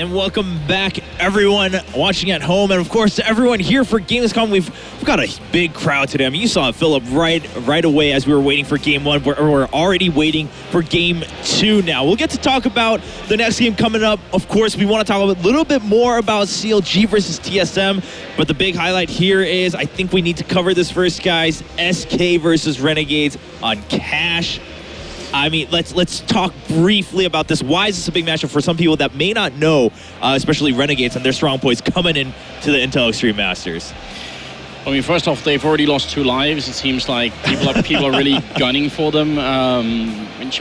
and welcome back, everyone watching at home, and of course to everyone here for Gamescom. We've got a big crowd today. I mean, you saw it fill up right away as we were waiting for Game 1. We're already waiting for Game 2 now. We'll get to talk about the next game coming up. Of course, we want to talk a little bit more about CLG versus TSM, but the big highlight here is I think we need to cover this first, guys. SK versus Renegades on Cash. I mean, let's talk briefly about this. Why is this a big matchup for some people that may not know, especially Renegades and their strong points coming in to the Intel Extreme Masters? I mean, first off, they've already lost 2 lives. It seems like people are really gunning for them. I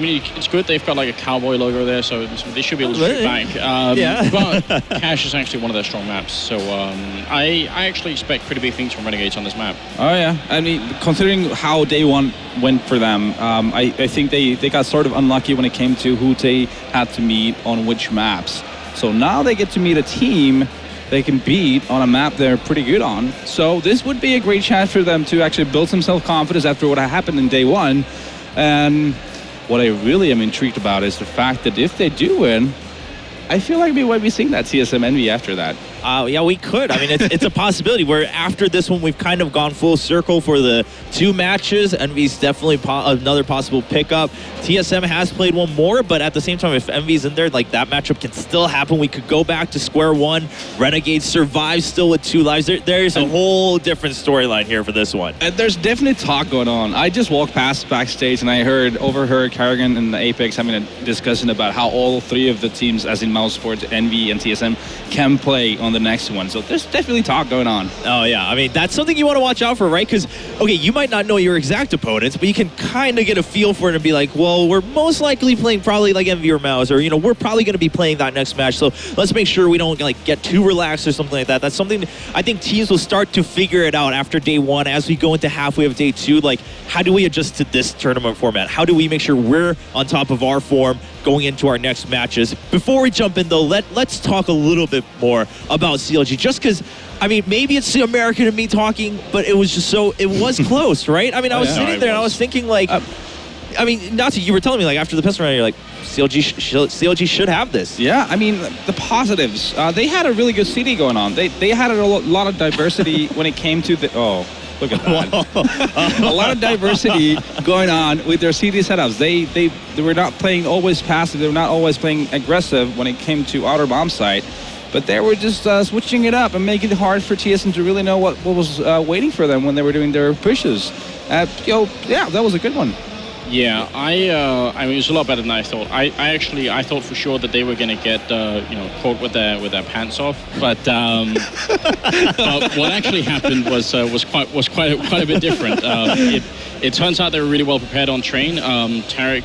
mean, it's good they've got like a cowboy logo there, so they should be able to shoot back. Yeah. But Cash is actually one of their strong maps, so I actually expect pretty big things from Renegades on this map. Oh yeah, I mean, considering how day 1 went for them, I think they got sort of unlucky when it came to who they had to meet on which maps. So now they get to meet a team they can beat on a map they're pretty good on. So this would be a great chance for them to actually build some self-confidence after what happened in day 1. And what I really am intrigued about is the fact that if they do win, I feel like we might be seeing that TSM Envy after that. Yeah, we could. I mean, it's a possibility where after this one, we've kind of gone full circle for the 2 matches. Envy's definitely another possible pickup. TSM has played one more, but at the same time, if Envy's in there, like that matchup can still happen. We could go back to square one. Renegades survive still with 2 lives. There's a whole different storyline here for this one. And there's definitely talk going on. I just walked past backstage and I overheard Carrigan and the Apex having a discussion about how all 3 of the teams, as in Mouse Sports, Envy, and TSM, can play on the next one. So there's definitely talk going on. Oh yeah, I mean, that's something you want to watch out for, right? Because, okay, you might not know your exact opponents, but you can kind of get a feel for it and be like, well, we're most likely playing probably like Envy or Mouse, or, you know, we're probably going to be playing that next match, so let's make sure we don't like get too relaxed or something like that. That's something I think teams will start to figure it out after day 1 as we go into halfway of day 2. Like, how do we adjust to this tournament format? How do we make sure we're on top of our form going into our next matches? Before we jump in, though, let's talk a little bit more about CLG, just because, I mean, maybe it's the American in me talking, but it was just so, it was close, right? I mean, I was sitting there and I was thinking, like, I mean, Nazi, you were telling me, like, after the pistol round, you're like, CLG should have this. Yeah, I mean, the positives. They had a really good CD going on. They had a lot of diversity when it came to the... Oh, look at that. A lot of diversity going on with their CD setups. They were not playing always passive. They were not always playing aggressive when it came to outer bomb site. But they were just switching it up and making it hard for TSM to really know what was waiting for them when they were doing their pushes. Yeah, that was a good one. Yeah, I mean, it was a lot better than I thought. I thought for sure that they were going to get caught with their pants off, but what actually happened was quite a bit different. It turns out they were really well prepared on train. Tarek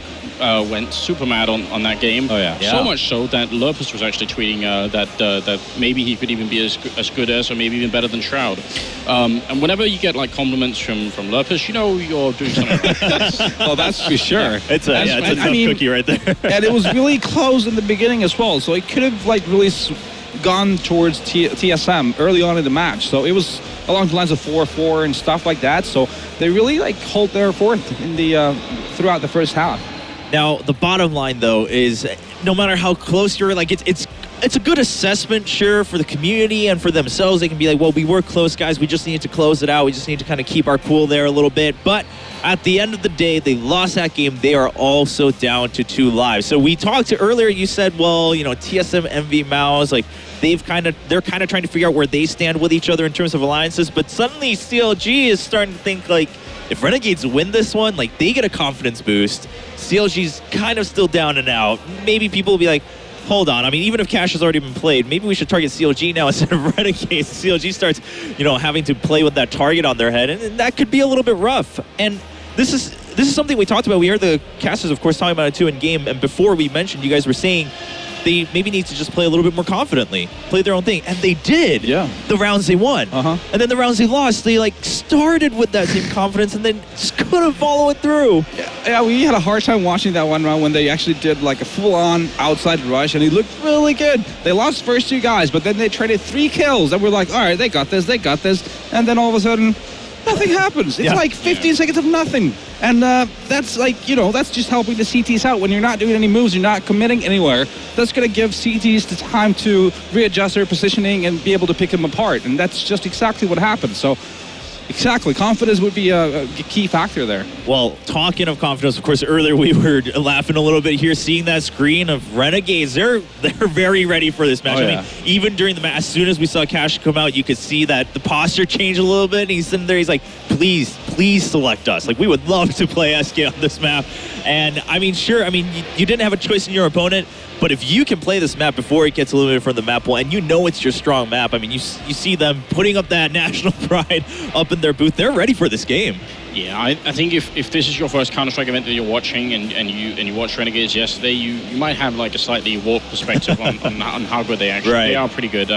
went super mad on that game. Oh yeah. So much so that Lurpus was actually tweeting that maybe he could even be as good as, or maybe even better than Shroud. And whenever you get like compliments from Lurpus, you know you're doing something right. Well, that's for sure. It's a tough cookie right there. And it was really close in the beginning as well, so it could have like really gone towards TSM early on in the match. So it was along the lines of 4-4 and stuff like that. So they really like hold their fourth in the throughout the first half. Now, the bottom line, though, is no matter how close you're, like, it's a good assessment, sure, for the community and for themselves. They can be like, well, we were close, guys. We just need to close it out. We just need to kind of keep our cool there a little bit. But at the end of the day, they lost that game. They are also down to 2 lives. So we talked to earlier, you said, well, you know, TSM, Envy, Mouse, like, they're kind of trying to figure out where they stand with each other in terms of alliances. But suddenly CLG is starting to think, like, if Renegades win this one, like, they get a confidence boost. CLG's kind of still down and out. Maybe people will be like, hold on. I mean, even if Cash has already been played, maybe we should target CLG now instead of Renegades. CLG starts, you know, having to play with that target on their head, and that could be a little bit rough. And this is something we talked about. We heard the casters, of course, talking about it too in game. And before we mentioned, you guys were saying they maybe need to just play a little bit more confidently, play their own thing, and they did. Yeah. The rounds they won, and then the rounds they lost, they like started with that same confidence and then just couldn't follow it through. Yeah, we had a hard time watching that one round when they actually did like a full-on outside rush, and he looked really good. They lost the first 2 guys, but then they traded 3 kills, and we're like, all right, they got this, and then all of a sudden, nothing happens. It's like 15 seconds of nothing. And that's that's just helping the CTs out. When you're not doing any moves, you're not committing anywhere, that's going to give CTs the time to readjust their positioning and be able to pick them apart. And that's just exactly what happened. So, exactly, confidence would be a key factor there. Well, talking of confidence, of course, earlier we were laughing a little bit here, seeing that screen of Renegades. They're very ready for this match. Oh, I mean, even during the match, as soon as we saw Cash come out, you could see that the posture changed a little bit. And he's sitting there, he's like, please select us. Like, we would love to play SK on this map. And I mean, sure, I mean, you didn't have a choice in your opponent. But if you can play this map before it gets eliminated from the map pool, and you know it's your strong map, I mean, you see them putting up that national pride up in their booth. They're ready for this game. Yeah, I think if this is your first Counter-Strike event that you're watching and you watched Renegades yesterday, you might have like a slightly warped perspective on how good they actually They are pretty good.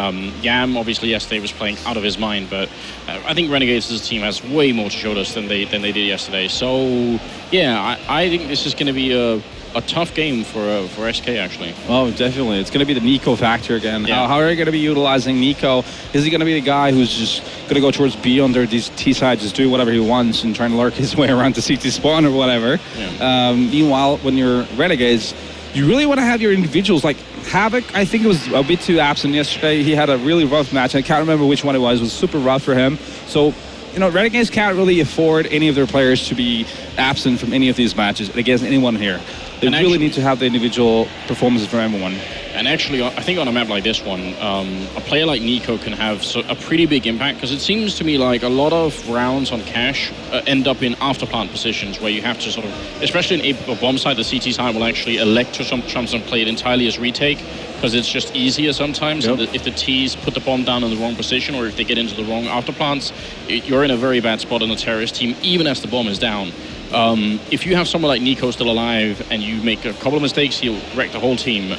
Yam obviously yesterday was playing out of his mind, but I think Renegades as a team has way more to show us than they did yesterday. So yeah, I think this is going to be a tough game for SK actually. Oh, definitely. It's going to be the Nico factor again. Yeah. How are they going to be utilizing Nico? Is he going to be the guy who's just going to go towards B on their T side, just doing whatever he wants and trying to lurk his way around to CT spawn or whatever? Yeah. Meanwhile, when you're Renegades, you really want to have your individuals. Like Havoc, I think it was a bit too absent yesterday. He had a really rough match. I can't remember which one it was. It was super rough for him. So, Renegades can't really afford any of their players to be absent from any of these matches against anyone here. They really need to have the individual performances from everyone. And actually, I think on a map like this one, a player like Nico can have a pretty big impact, because it seems to me like a lot of rounds on Cash end up in afterplant positions where you have to sort of, especially in a bomb side, the CT side will actually elect to sometimes play it entirely as retake, because it's just easier sometimes. Yep. And if the Ts put the bomb down in the wrong position, or if they get into the wrong afterplants, you're in a very bad spot on the terrorist team, even as the bomb is down. If you have someone like Nico still alive and you make a couple of mistakes, he'll wreck the whole team.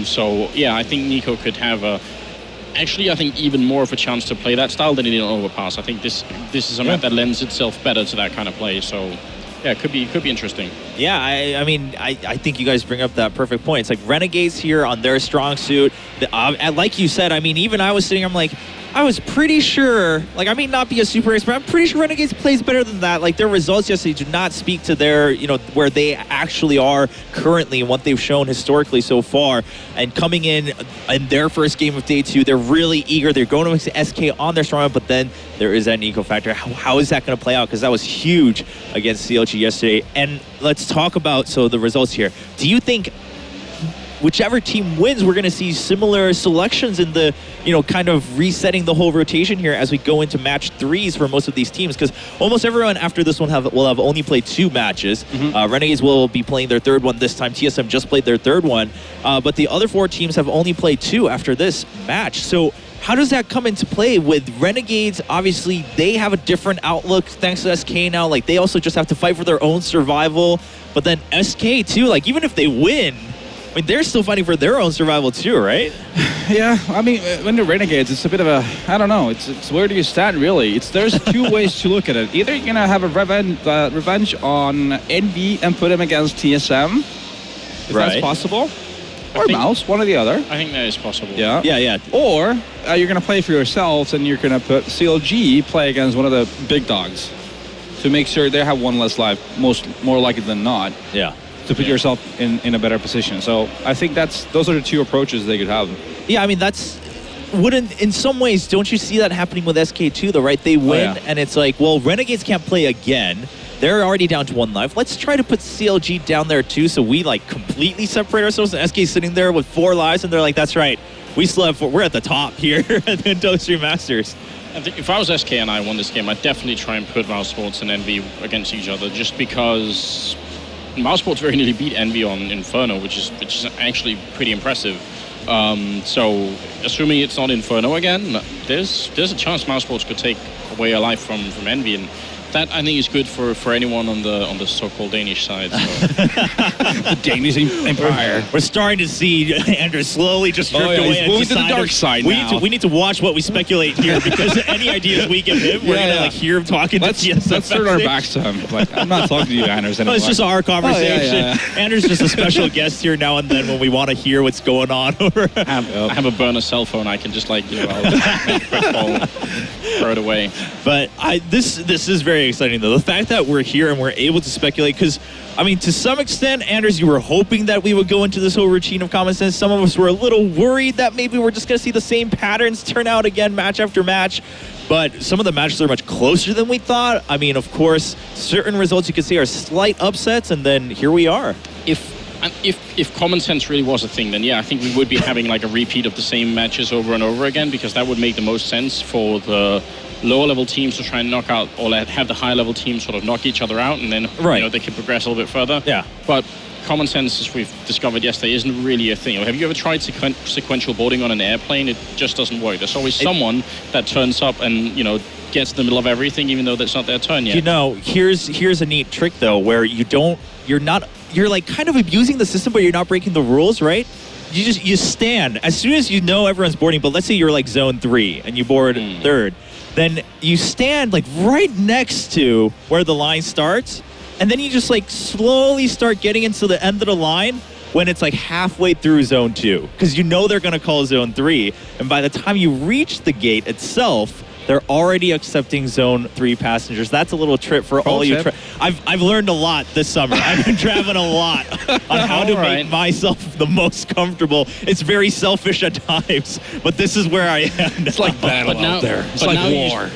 So yeah, I think Nico could have actually, I think even more of a chance to play that style than he did on Overpass. I think this is a map that lends itself better to that kind of play. So yeah, it could be interesting. Yeah, I mean, I think you guys bring up that perfect point. It's like Renegades here on their strong suit. Like you said, I mean, even I was sitting here, I'm like, I was pretty sure, like, I may not be a super expert, I'm pretty sure Renegades plays better than that. Like, their results yesterday do not speak to their, where they actually are currently and what they've shown historically so far. And coming in their first game of day 2, they're really eager. They're going to mix SK on their strong, but then there is that Nico factor. How is that going to play out? Because that was huge against CLG yesterday. And let's talk about, the results here. Do you think whichever team wins, we're going to see similar selections in the, kind of resetting the whole rotation here as we go into match 3s for most of these teams? Because almost everyone after this one will have only played 2 matches. Mm-hmm. Renegades will be playing their 3rd one this time. TSM just played their 3rd one. But the other 4 teams have only played 2 after this match. So how does that come into play with Renegades? Obviously, they have a different outlook thanks to SK now. Like, they also just have to fight for their own survival. But then SK, too, like, even if they win, I mean, they're still fighting for their own survival too, right? Yeah, I mean, when they're Renegades, it's a bit of a, I don't know, it's where do you stand, really? There's 2 ways to look at it. Either you're going to have a revenge on Envy and put him against TSM, if that's possible, or Mouse, one or the other. I think that is possible. Yeah. Yeah. Or you're going to play for yourselves and you're going to put CLG play against one of the big dogs to make sure they have 1 less life, more likely than not. Yeah. To put yourself in a better position. So I think those are the 2 approaches they could have. Yeah, I mean, wouldn't, in some ways, don't you see that happening with SK too, though, right? They win, and it's like, well, Renegades can't play again. They're already down to 1 life. Let's try to put CLG down there too, so we, like, completely separate ourselves. And SK's sitting there with 4 lives, and they're like, that's right. We still have 4. We're at the top here at the Industry Masters. I think if I was SK and I won this game, I'd definitely try and put Mouse Sports and Envy against each other, just because Mouse Sports very nearly beat Envy on Inferno, which is actually pretty impressive. So assuming it's not Inferno again, there's a chance Mouse Sports could take away a life from Envy, and that I think is good for anyone on the so-called Danish side. So. The Danish Empire. We're starting to see Andrew slowly just drift away. He's moving to the dark side now. We need to watch what we speculate here, because any ideas we give him, we're gonna hear him talking to TSM. Let's turn our backs to him. Like, I'm not talking to you, Anders, anymore. It's just our conversation. Andrew's just a special guest here now and then when we want to hear what's going on. I have a burner cell phone. I can just I'll make a quick call. throw it away. But this is very exciting, though. The fact that we're here and we're able to speculate, because, I mean, to some extent, Anders, you were hoping that we would go into this whole routine of common sense. Some of us were a little worried that maybe we're just going to see the same patterns turn out again, match after match. But some of the matches are much closer than we thought. I mean, of course, certain results you could say are slight upsets, and then here we are. If common sense really was a thing, then yeah, I think we would be having like a repeat of the same matches over and over again, because that would make the most sense for the lower level teams to try and knock out, or have the higher level teams sort of knock each other out, and then they can progress a little bit further. Yeah. But common sense, as we've discovered yesterday, isn't really a thing. Have you ever tried sequential boarding on an airplane? It just doesn't work. There's always someone that turns up and gets in the middle of everything, even though that's not their turn yet. Here's a neat trick though, where you're like kind of abusing the system, but you're not breaking the rules, right? You stand as soon as you know everyone's boarding. But let's say you're like zone 3 and you board third, then you stand like right next to where the line starts, and then you just like slowly start getting into the end of the line when it's like halfway through zone 2, because they're going to call zone 3, and by the time you reach the gate itself, they're already accepting zone 3 passengers. That's a little trip for all you. I've learned a lot this summer. I've been traveling a lot on how to make myself the most comfortable. It's very selfish at times, but this is where I am. It's like battle out there. It's like war.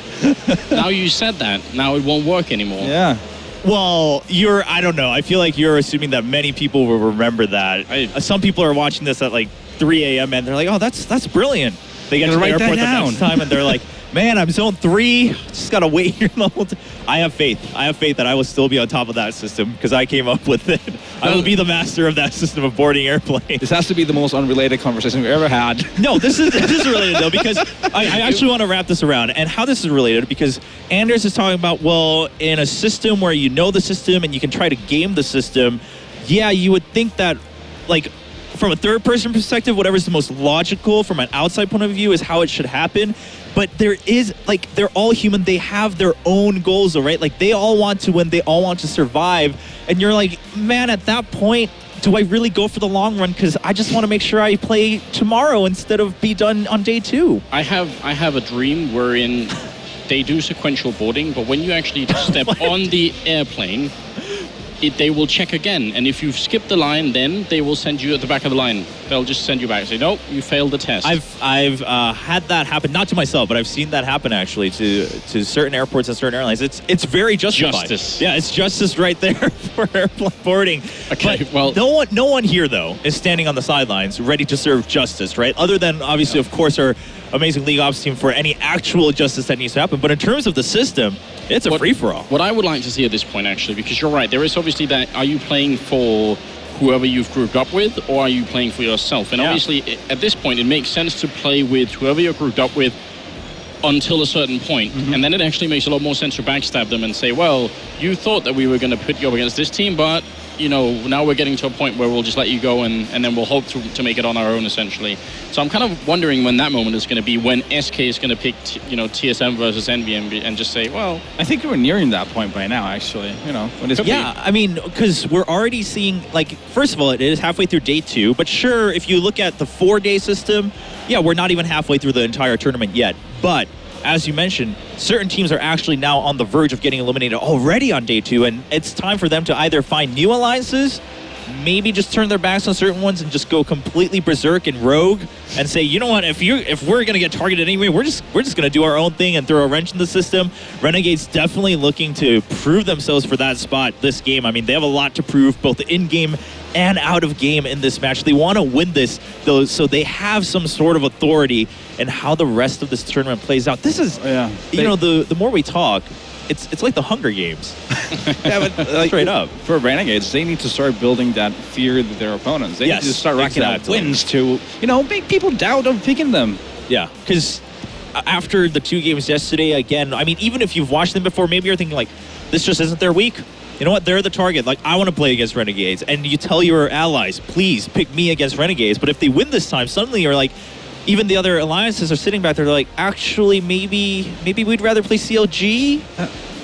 Now you said that. Now it won't work anymore. Yeah. Well, I don't know. I feel like you're assuming that many people will remember that. Some people are watching this at like 3 a.m. and they're like, oh, that's brilliant. They get to the airport the next time and they're like, man, I'm zone 3. Just got to wait here the whole time. I have faith that I will still be on top of that system because I came up with it. I will be the master of that system of boarding airplanes. This has to be the most unrelated conversation we've ever had. No, this is related, though, because I actually want to wrap this around. And how this is related, because Anders is talking about, well, in a system where you know the system and you can try to game the system, yeah, you would think that, like, from a third-person perspective, whatever's the most logical from an outside point of view is how it should happen. But they're all human. They have their own goals, though, right? Like, they all want to win. They all want to survive. And you're like, man, at that point, do I really go for the long run? Because I just want to make sure I play tomorrow instead of be done on day 2. I have a dream wherein they do sequential boarding, but when you actually step on the airplane, they will check again, and if you've skipped the line, then they will send you at the back of the line. They'll just send you back and say, nope, you failed the test. I've had that happen, not to myself, but I've seen that happen actually to certain airports and certain airlines. It's very justified. Justice. Yeah, it's justice right there for airplane boarding. Okay, but well, no one here though is standing on the sidelines ready to serve justice, right? Other than obviously, of course, our amazing league ops team for any actual justice that needs to happen. But in terms of the system, it's a free-for-all. What I would like to see at this point, actually, because you're right, there is obviously that, are you playing for whoever you've grouped up with, or are you playing for yourself? And obviously, at this point, it makes sense to play with whoever you're grouped up with until a certain point. And then it actually makes a lot more sense to backstab them and say, well, you thought that we were going to put you up against this team, but now we're getting to a point where we'll just let you go and then we'll hope to make it on our own, essentially. So I'm kind of wondering when that moment is going to be, when SK is going to pick, TSM versus NVM and just say, well... I think we're nearing that point by now, actually. I mean, because we're already seeing, like, first of all, it is halfway through day 2, but sure, if you look at the 4-day system, yeah, we're not even halfway through the entire tournament yet. But as you mentioned, certain teams are actually now on the verge of getting eliminated already on day 2, and it's time for them to either find new alliances, maybe just turn their backs on certain ones and just go completely berserk and rogue and say, you know what, if we're going to get targeted anyway, we're just going to do our own thing and throw a wrench in the system. Renegades definitely looking to prove themselves for that spot this game. I mean, they have a lot to prove, both in-game and out of game in this match. They want to win this, though, so they have some sort of authority in how the rest of this tournament plays out. This is, the more we talk, it's like the Hunger Games. Yeah, but straight up. For Renegades, they need to start building that fear with their opponents. They need to start racking up wins to, make people doubt of picking them. Yeah, because after the 2 games yesterday, again, I mean, even if you've watched them before, maybe you're thinking, like, this just isn't their week. You know what? They're the target. Like, I want to play against Renegades. And you tell your allies, please pick me against Renegades. But if they win this time, suddenly you're like, even the other alliances are sitting back there, they're like, actually, maybe we'd rather play CLG,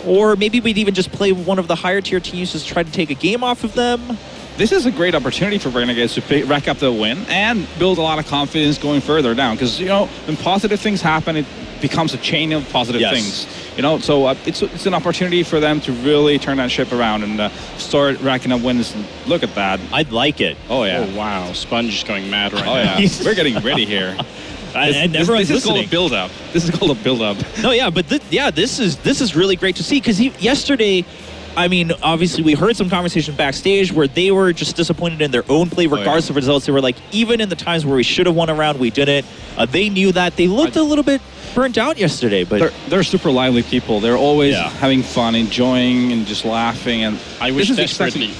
or maybe we'd even just play one of the higher tier teams, just try to take a game off of them. This is a great opportunity for Renegades to rack up the win and build a lot of confidence going further down. Because, when positive things happen, becomes a chain of positive Yes. things. You know, so it's an opportunity for them to really turn that ship around and start racking up wins. And look at that. I'd like it. Oh yeah. Oh, wow. Sponge is going mad right Oh now. yeah. We're getting ready here. And everyone's This is called listening. a build-up. This is called a build-up. No, yeah, but this is really great to see because yesterday, I mean, obviously we heard some conversation backstage where they were just disappointed in their own play, regardless of results. They were like, even in the times where we should have won a round, we didn't. They knew that. They looked a little bit burnt out yesterday, but They're super lively people. They're always Yeah. having fun, enjoying, and just laughing. And I wish this is exactly-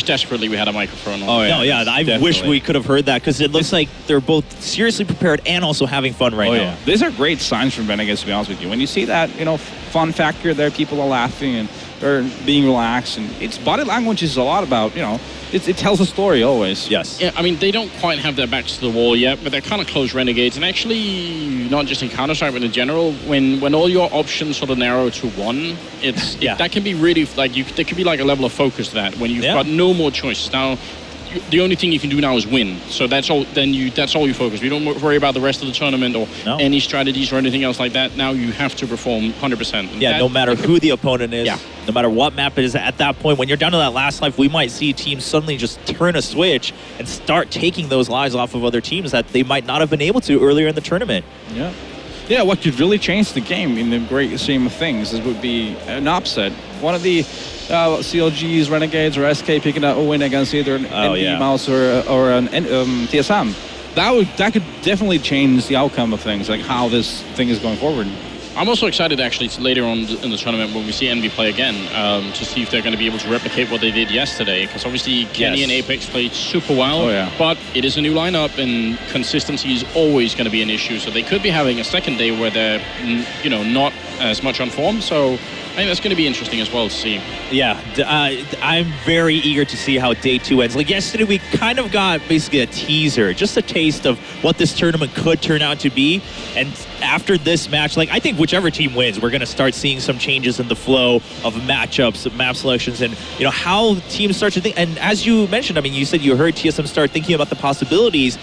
desperately we had a microphone on. Oh, yeah. no, yeah, I wish definitely. we could have heard that because it looks like they're both seriously prepared and also having fun right Oh now. yeah, these are great signs from Renegades, to be honest with you. When you see that, you know, fun factor there, people are laughing and they're being relaxed, and it's body language is a lot about, you know, it tells a story always. Yes. Yeah, I mean, they don't quite have their backs to the wall yet, but they're kind of close Renegades. And actually, not just in Counter-Strike, but in general, when all your options sort of narrow to one, that can be really, like, there could be like a level of focus to that when you've got no more choice. Now, the only thing you can do now is win. So that's all. That's all you focus. We don't worry about the rest of the tournament or any strategies or anything else like that. Now you have to perform 100%. And Yeah, no matter who the opponent is, Yeah. no matter what map it is, at that point, when you're down to that last life, we might see teams suddenly just turn a switch and start taking those lives off of other teams that they might not have been able to earlier in the tournament. Yeah. Yeah, what could really change the game in the great scheme of things would be an upset. One of the CLGs, Renegades, or SK picking up a win against either an NB Mouse or an TSM. That could definitely change the outcome of things, like how this thing is going forward. I'm also excited actually to later on in the tournament when we see Envy play again to see if they're going to be able to replicate what they did yesterday, because obviously Kenny and Apex played super well, but it is a new lineup and consistency is always going to be an issue, so they could be having a second day where they're not as much on form, so I think that's going to be interesting as well to see. Yeah, I'm very eager to see how day 2 ends. Like yesterday, we kind of got basically a teaser, just a taste of what this tournament could turn out to be. And after this match, like I think whichever team wins, we're going to start seeing some changes in the flow of matchups, of map selections, and how teams start to think. And as you mentioned, I mean, you said you heard TSM start thinking about the possibilities.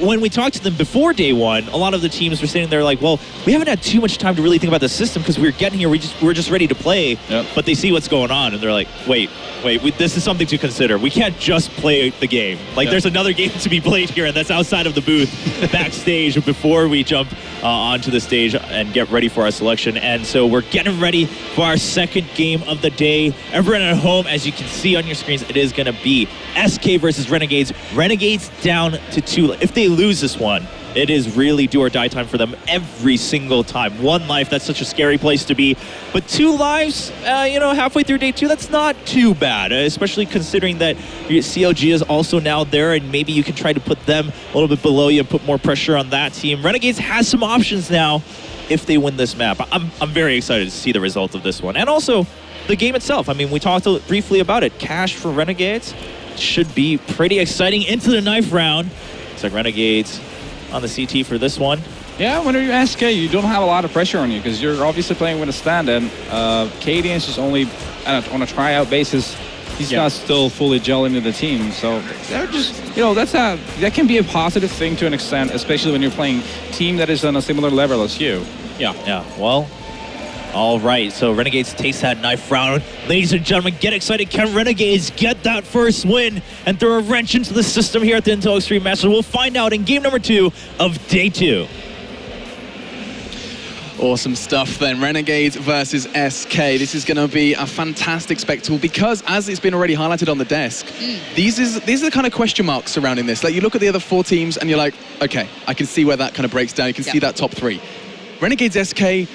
When we talked to them before day 1, a lot of the teams were sitting there like, well, we haven't had too much time to really think about the system because we're getting here, we're just ready to play. Yep. But they see what's going on and they're like, wait, this is something to consider. We can't just play the game. Like there's another game to be played here, and that's outside of the booth, backstage, before we jump onto the stage and get ready for our selection. And so we're getting ready for our second game of the day. Everyone at home, as you can see on your screens, it is going to be SK versus Renegades. Renegades down to 2. If they lose this one, it is really do or die time for them every single time. 1 life, that's such a scary place to be. But 2 lives, halfway through day 2, that's not too bad, especially considering that CLG is also now there, and maybe you can try to put them a little bit below you and put more pressure on that team. Renegades has some options now if they win this map. I'm very excited to see the result of this one. And also, the game itself. I mean, we talked briefly about it. Cash for Renegades should be pretty exciting into the knife round. It's like Renegades on the CT for this one. Yeah, when you're SK, you don't have a lot of pressure on you because you're obviously playing with a stand, and Katie is just only on a tryout basis. He's not still fully gelling into the team, so they're just, that can be a positive thing to an extent, especially when you're playing a team that is on a similar level as you. Yeah. Well, all right. So Renegades takes that knife round. Ladies and gentlemen, get excited. Can Renegades get that first win and throw a wrench into the system here at the Intel Extreme Masters? We'll find out in game number 2 of day 2. Awesome stuff then. Renegades versus SK. This is going to be a fantastic spectacle because, as it's been already highlighted on the desk, these are the kind of question marks surrounding this. Like, you look at the other 4 teams and you're like, okay, I can see where that kind of breaks down. You can see that top 3. Renegades SK,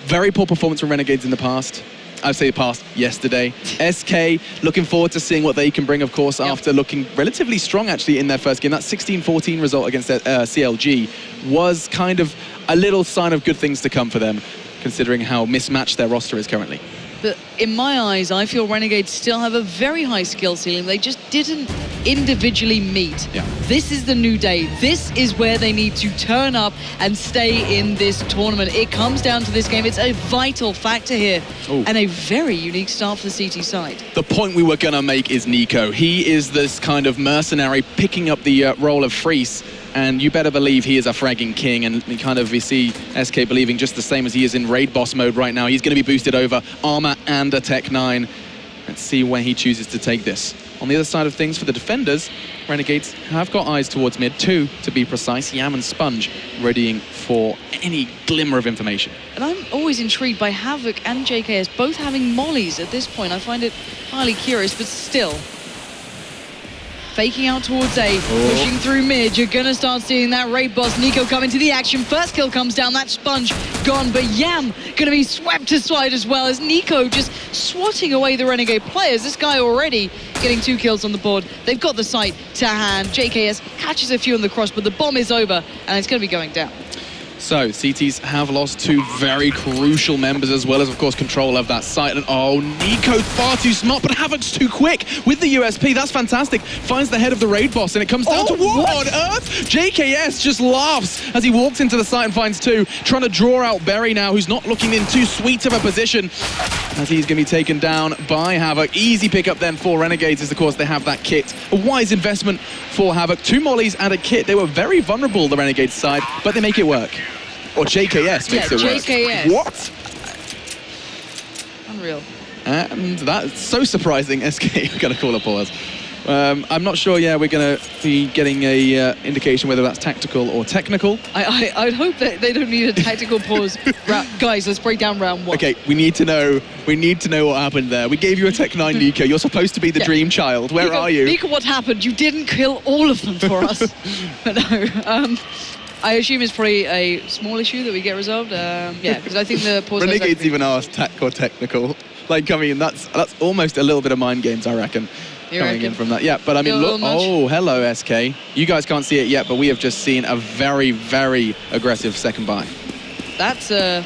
very poor performance from Renegades in the past. I'd say past yesterday. SK, looking forward to seeing what they can bring, of course, after looking relatively strong, actually, in their first game. That 16-14 result against CLG was kind of a little sign of good things to come for them, considering how mismatched their roster is currently. But in my eyes, I feel Renegades still have a very high skill ceiling. They just didn't individually meet. Yeah. This is the new day. This is where they need to turn up and stay in this tournament. It comes down to this game. It's a vital factor here. Ooh. And a very unique start for the CT side. The point we were going to make is Nico. He is this kind of mercenary picking up the role of Freeze. And you better believe he is a fragging king, and we see SK believing just the same as he is in raid boss mode right now. He's going to be boosted over armor and a Tech 9. Let's see where he chooses to take this. On the other side of things, for the defenders, Renegades have got eyes towards mid, 2 to be precise. Yam and Sponge readying for any glimmer of information. And I'm always intrigued by Havoc and JKS both having mollies at this point. I find it highly curious, but still. Faking out towards A, pushing through mid. You're going to start seeing that raid boss. Nico coming to the action. First kill comes down. That Sponge gone, but Yam going to be swept aside as well as Nico just swatting away the Renegade players. This guy already getting 2 kills on the board. They've got the site to hand. JKS catches a few on the cross, but the bomb is over, and it's going to be going down. So, CTs have lost 2 very crucial members, as well as, of course, control of that site. And, oh, Nico far too smart, but Havoc's too quick with the USP. That's fantastic. Finds the head of the raid boss, and it comes down to what on earth? JKS just laughs as he walks into the site and finds 2. Trying to draw out Berry now, who's not looking in too sweet of a position, as he's going to be taken down by Havoc. Easy pickup then for Renegades, as, of course, they have that kit. A wise investment for Havoc. 2 mollies and a kit. They were very vulnerable, the Renegades side, but they make it work. Or JKS makes it work. JKS. What? Unreal. And that's so surprising. SK are going to call a pause. I'm not sure, we're going to be getting a indication whether that's tactical or technical. I'd hope that they don't need a tactical pause. Guys, let's break down round 1. Okay, we need to know what happened there. We gave you a Tech 9, Nico. You're supposed to be the dream child. Where are you? Nico, what happened? You didn't kill all of them for us. But no, I assume it's probably a small issue that we get resolved. Because I think the pause... Renegades even asked tech or technical. Like, I mean, that's almost a little bit of mind games, I reckon. Coming in from that. Yeah, but I mean, look, oh, hello, SK. You guys can't see it yet, but we have just seen a very, very aggressive second buy. That's I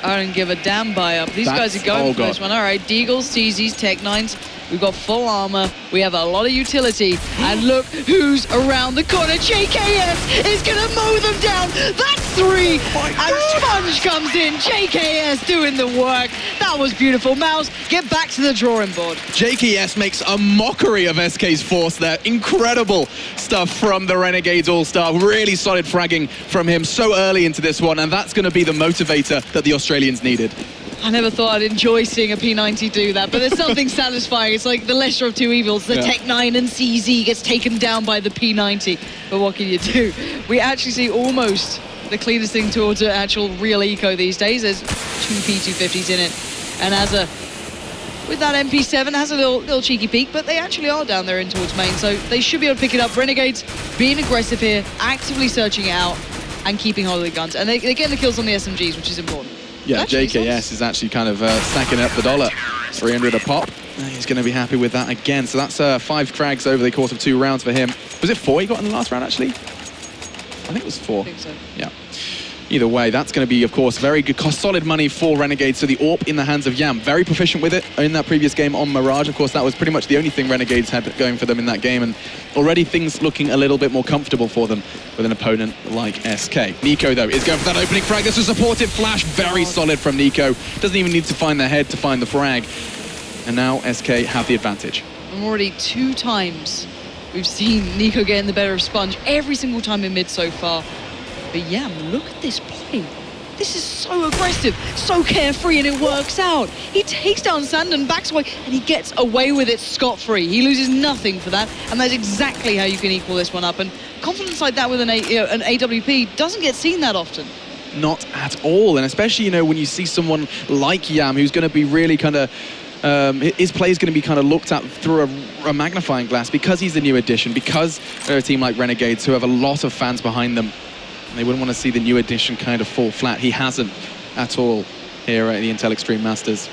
don't give a damn buy up. These guys are going for this one. All right, Deagles, TZs, Tech 9s. We've got full armor. We have a lot of utility. And look who's around the corner. JKS is going to mow them down. That's 3. And Sponge comes in. JKS doing the work. That was beautiful. Mouse, get back to the drawing board. JKS makes a mockery of SK's force there. Incredible stuff from the Renegades All-Star. Really solid fragging from him so early into this one. And that's going to be the motivator that the Australians needed. I never thought I'd enjoy seeing a P90 do that, but there's something satisfying. It's like the lesser of 2 evils. The Tech 9 and CZ gets taken down by the P90. But what can you do? We actually see almost the cleanest thing towards an actual real eco these days. There's 2 P250s in it. And with that MP7, has a little cheeky peek, but they actually are down there in towards main, so they should be able to pick it up. Renegades being aggressive here, actively searching it out, and keeping hold of the guns. And they're getting the kills on the SMGs, which is important. Yeah, JKS is actually kind of stacking up the dollar. 300 a pop. He's going to be happy with that again. So that's 5 frags over the course of 2 rounds for him. Was it 4 he got in the last round, actually? I think it was 4. I think so. Yeah. Either way, that's going to be, of course, very good, solid money for Renegades. So the AWP in the hands of Yam, very proficient with it in that previous game on Mirage. Of course, that was pretty much the only thing Renegades had going for them in that game. And already things looking a little bit more comfortable for them with an opponent like SK. Nico, though, is going for that opening frag. This is a supportive flash. Very solid from Nico. Doesn't even need to find their head to find the frag. And now SK have the advantage. Already 2 times we've seen Nico getting the better of Sponge. Every single time in mid so far. But Yam, look at this play. This is so aggressive, so carefree, and it works out. He takes down Sandon, backs away, and he gets away with it scot-free. He loses nothing for that, and that's exactly how you can equal this one up. And confidence like that with an AWP doesn't get seen that often. Not at all, and especially, when you see someone like Yam, who's going to be really kind of his play is going to be kind of looked at through a magnifying glass because he's the new addition, because they're a team like Renegades who have a lot of fans behind them. They wouldn't want to see the new edition kind of fall flat. He hasn't at all here at the Intel Extreme Masters.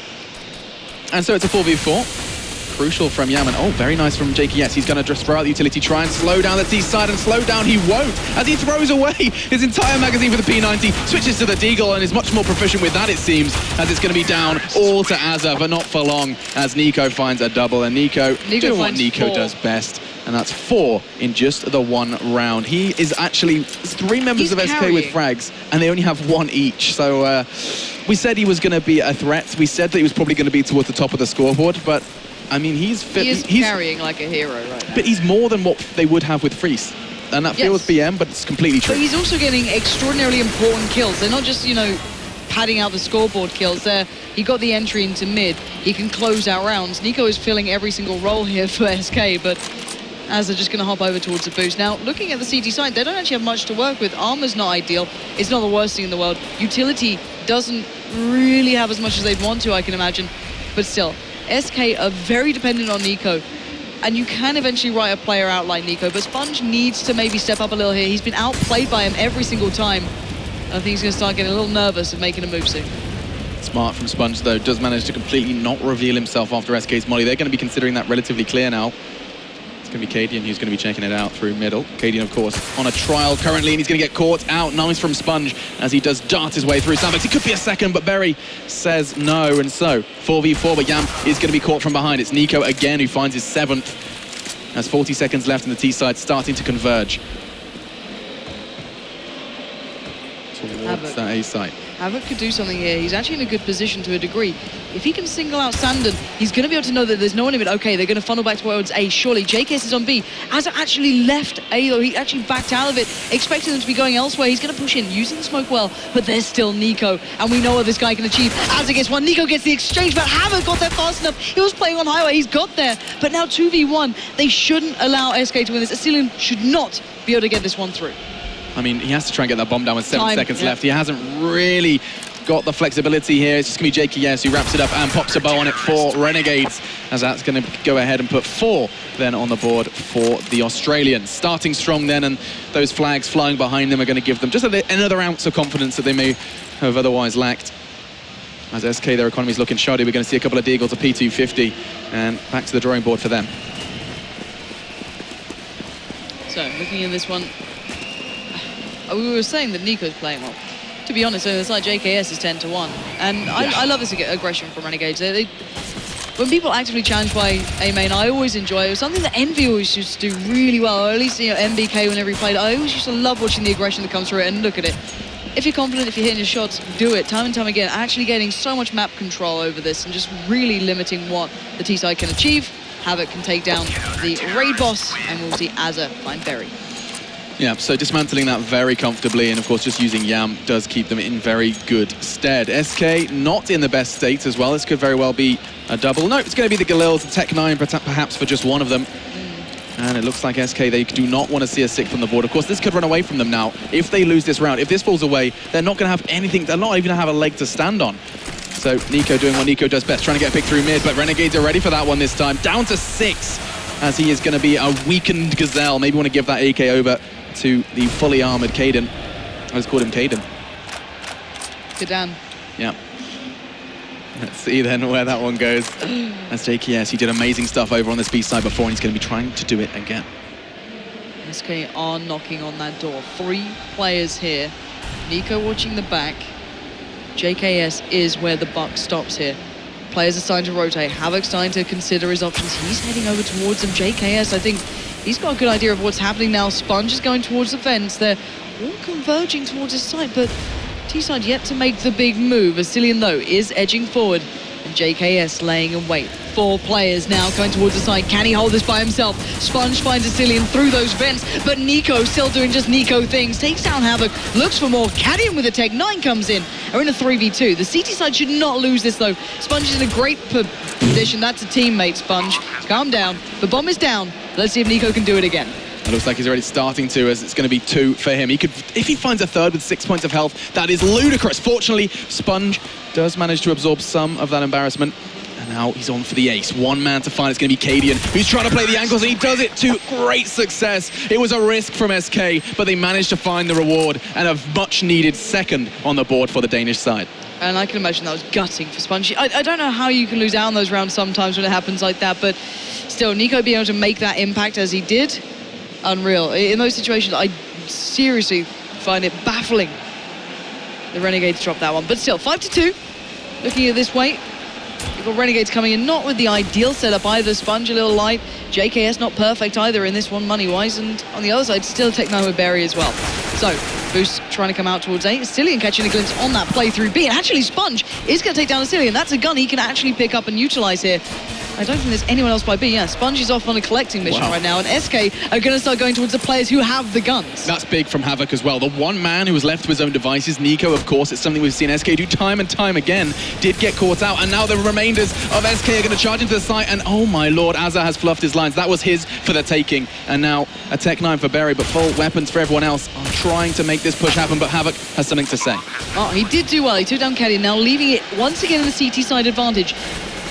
And so it's a 4v4. Crucial from Yaman. Oh, very nice from JKS. He's going to just throw out the utility, try and slow down the T side, and slow down he won't, as he throws away his entire magazine for the P90, switches to the Deagle, and is much more proficient with that, it seems, as it's going to be down all to Azza, but not for long, as Nico finds a double. And Nico doing what Nico does best. and that's 4 in just the one round. He is actually 3 members of SK with frags, and they only have 1 each. So we said he was going to be a threat. We said that he was probably going to be towards the top of the scoreboard, but I mean, he's carrying like a hero right now. But he's more than what they would have with Freeze. And that feels BM, but it's completely true. But he's also getting extraordinarily important kills. They're not just, padding out the scoreboard kills there. He got the entry into mid. He can close out rounds. Nico is filling every single role here for SK, but as they're just going to hop over towards the boost. Now, looking at the CT side, they don't actually have much to work with. Armor's not ideal. It's not the worst thing in the world. Utility doesn't really have as much as they'd want to, I can imagine. But still, SK are very dependent on Nico. And you can eventually write a player out like Nico, but Sponge needs to maybe step up a little here. He's been outplayed by him every single time. I think he's going to start getting a little nervous of making a move soon. Smart from Sponge, though, does manage to completely not reveal himself after SK's molly. They're going to be considering that relatively clear now. It's going to be Cadian who's going to be checking it out through middle. Cadian, of course, on a trial currently, and he's going to get caught out. Nice from Sponge as he does dart his way through Sandbags. He could be a second, but Berry says no, and so 4v4, but Yam is going to be caught from behind. It's Nico again who finds his 7th. There's 40 seconds left in the T side, starting to converge towards that A site. Havoc could do something here. He's actually in a good position to a degree. If he can single out Sandon, he's going to be able to know that there's no one in it. Okay, they're going to funnel back towards A. Surely, JKS is on B. Azza actually left A, though. He actually backed out of it, expecting them to be going elsewhere. He's going to push in, using the smoke well, but there's still Nico, and we know what this guy can achieve. Azza gets one, Nico gets the exchange, but Havoc got there fast enough. He was playing on highway, he's got there, but now 2v1. They shouldn't allow SK to win this. Asilian should not be able to get this one through. I mean, he has to try and get that bomb down with 7 seconds left. He hasn't really got the flexibility here. It's just going to be JKS who wraps it up and pops a bow on it for Renegades, as that's going to go ahead and put 4 then on the board for the Australians. Starting strong then, and those flags flying behind them are going to give them just another ounce of confidence that they may have otherwise lacked. As SK, their economy's looking shoddy. We're going to see a couple of Deagles, a P250, and back to the drawing board for them. So, looking at this one, we were saying that Nico's playing well. To be honest, it's like JKS is 10-1. And I love this aggression from Renegades. When people actively challenge by A main, I always enjoy it. It was something that Envy always used to do really well, or at least MBK whenever he played. I always used to love watching the aggression that comes through it, and look at it. If you're confident, if you're hitting your shots, do it time and time again. Actually getting so much map control over this and just really limiting what the T-side can achieve. Havoc can take down the raid boss, and we'll see Azza find Berry. Yeah, so dismantling that very comfortably, and of course just using Yam does keep them in very good stead. SK not in the best state as well. This could very well be a double. No, it's going to be the Galils, the Tech-9 perhaps for just one of them. And it looks like SK, they do not want to see a 6th on the board. Of course, this could run away from them now. If they lose this round, if this falls away, they're not going to have anything, they're not even going to have a leg to stand on. So Nico doing what Nico does best, trying to get a pick through mid, but Renegades are ready for that one this time. Down to 6, as he is going to be a weakened Gazelle. Maybe want to give that AK over to the fully armored Caden. I just called him Caden. Kadan. Yeah. Let's see then where that one goes. That's JKS. He did amazing stuff over on this B side before, and he's going to be trying to do it again. SK are knocking on that door. 3 players here. Nico watching the back. JKS is where the buck stops here. Players are starting to rotate. Havoc starting to consider his options. He's heading over towards him. JKS, I think he's got a good idea of what's happening now. Sponge is going towards the fence. They're all converging towards his side, but T-side yet to make the big move. Asilian, though, is edging forward, and JKS laying in wait. 4 players now going towards the side. Can he hold this by himself? Sponge finds Asilian through those vents, but Nico still doing just Nico things. Takes down Havoc, looks for more. Cadian with a Tech-9 comes in. Are in a 3v2. The CT side should not lose this, though. Sponge is in a great position. That's a teammate, Sponge. Calm down. The bomb is down. Let's see if Nico can do it again. It looks like he's already starting to, as it's going to be 2 for him. He could, if he finds a 3rd with 6 points of health, that is ludicrous. Fortunately, Sponge does manage to absorb some of that embarrassment. And now he's on for the ace. 1 man to find. It's going to be Cadian, who's trying to play the ankles, and he does it to great success. It was a risk from SK, but they managed to find the reward, and a much-needed 2nd on the board for the Danish side. And I can imagine that was gutting for Sponge. I don't know how you can lose out on those rounds sometimes when it happens like that, but still, Nico being able to make that impact as he did, unreal. In those situations, I seriously find it baffling the Renegades dropped that one. But still, 5-2. Looking at this way, you've got Renegades coming in, not with the ideal setup either. Sponge a little light. JKS not perfect either in this one money-wise, and on the other side, still Tech9 with Barry as well. So, Boost trying to come out towards A. Cillian catching a glimpse on that play through B, and actually Sponge is going to take down a Cillian. That's a gun he can actually pick up and utilize here. I don't think there's anyone else by B. Yeah, Sponge is off on a collecting mission right now, and SK are going to start going towards the players who have the guns. That's big from Havoc as well. The one man who was left to his own devices, Nico, of course, it's something we've seen SK do time and time again, did get caught out, and now the remainders of SK are going to charge into the site, and oh my lord, Azza has fluffed his lines. That was his for the taking, and now a Tech9 for Berry, but full weapons for everyone else are trying to make this push happen, but Havoc has something to say. Oh, he did do well. He took down Kelly, now leaving it once again in the CT side advantage.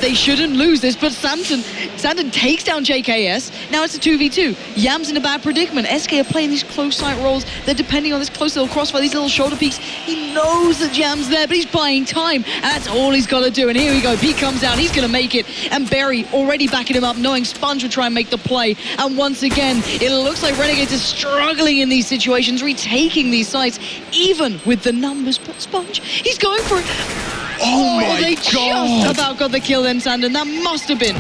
They shouldn't lose this, but Sandon takes down JKS. Now it's a 2v2. Yam's in a bad predicament. SK are playing these close sight rolls. They're depending on this close little crossfire, these little shoulder peeks. He knows that Yam's there, but he's buying time, and that's all he's got to do. And here we go. Pete comes out. He's going to make it. And Barry already backing him up, knowing Sponge would try and make the play. And once again, it looks like Renegades are struggling in these situations, retaking these sites, even with the numbers. But Sponge, he's going for it. Oh my they God. just about got the kill then, Sandon. That must have been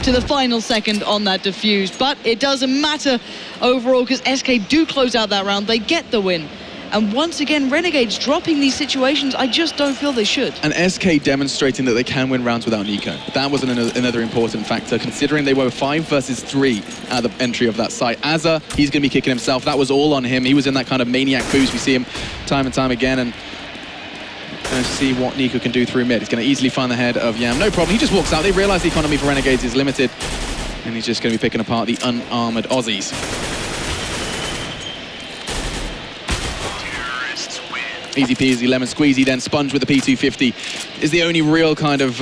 to the final second on that defuse. But it doesn't matter overall, because SK do close out that round. They get the win. And once again, Renegades dropping these situations, I just don't feel they should. And SK demonstrating that they can win rounds without Nico. That was another important factor, considering they were 5 versus 3 at the entry of that site. Azza, he's going to be kicking himself. That was all on him. He was in that kind of maniac boost. We see him time and time again. And going to see what Nico can do through mid. He's going to easily find the head of Yam. No problem. He just walks out. They realize the economy for Renegades is limited, and he's just going to be picking apart the unarmored Aussies. Easy peasy, lemon squeezy, then Sponge with the P250 is the only real kind of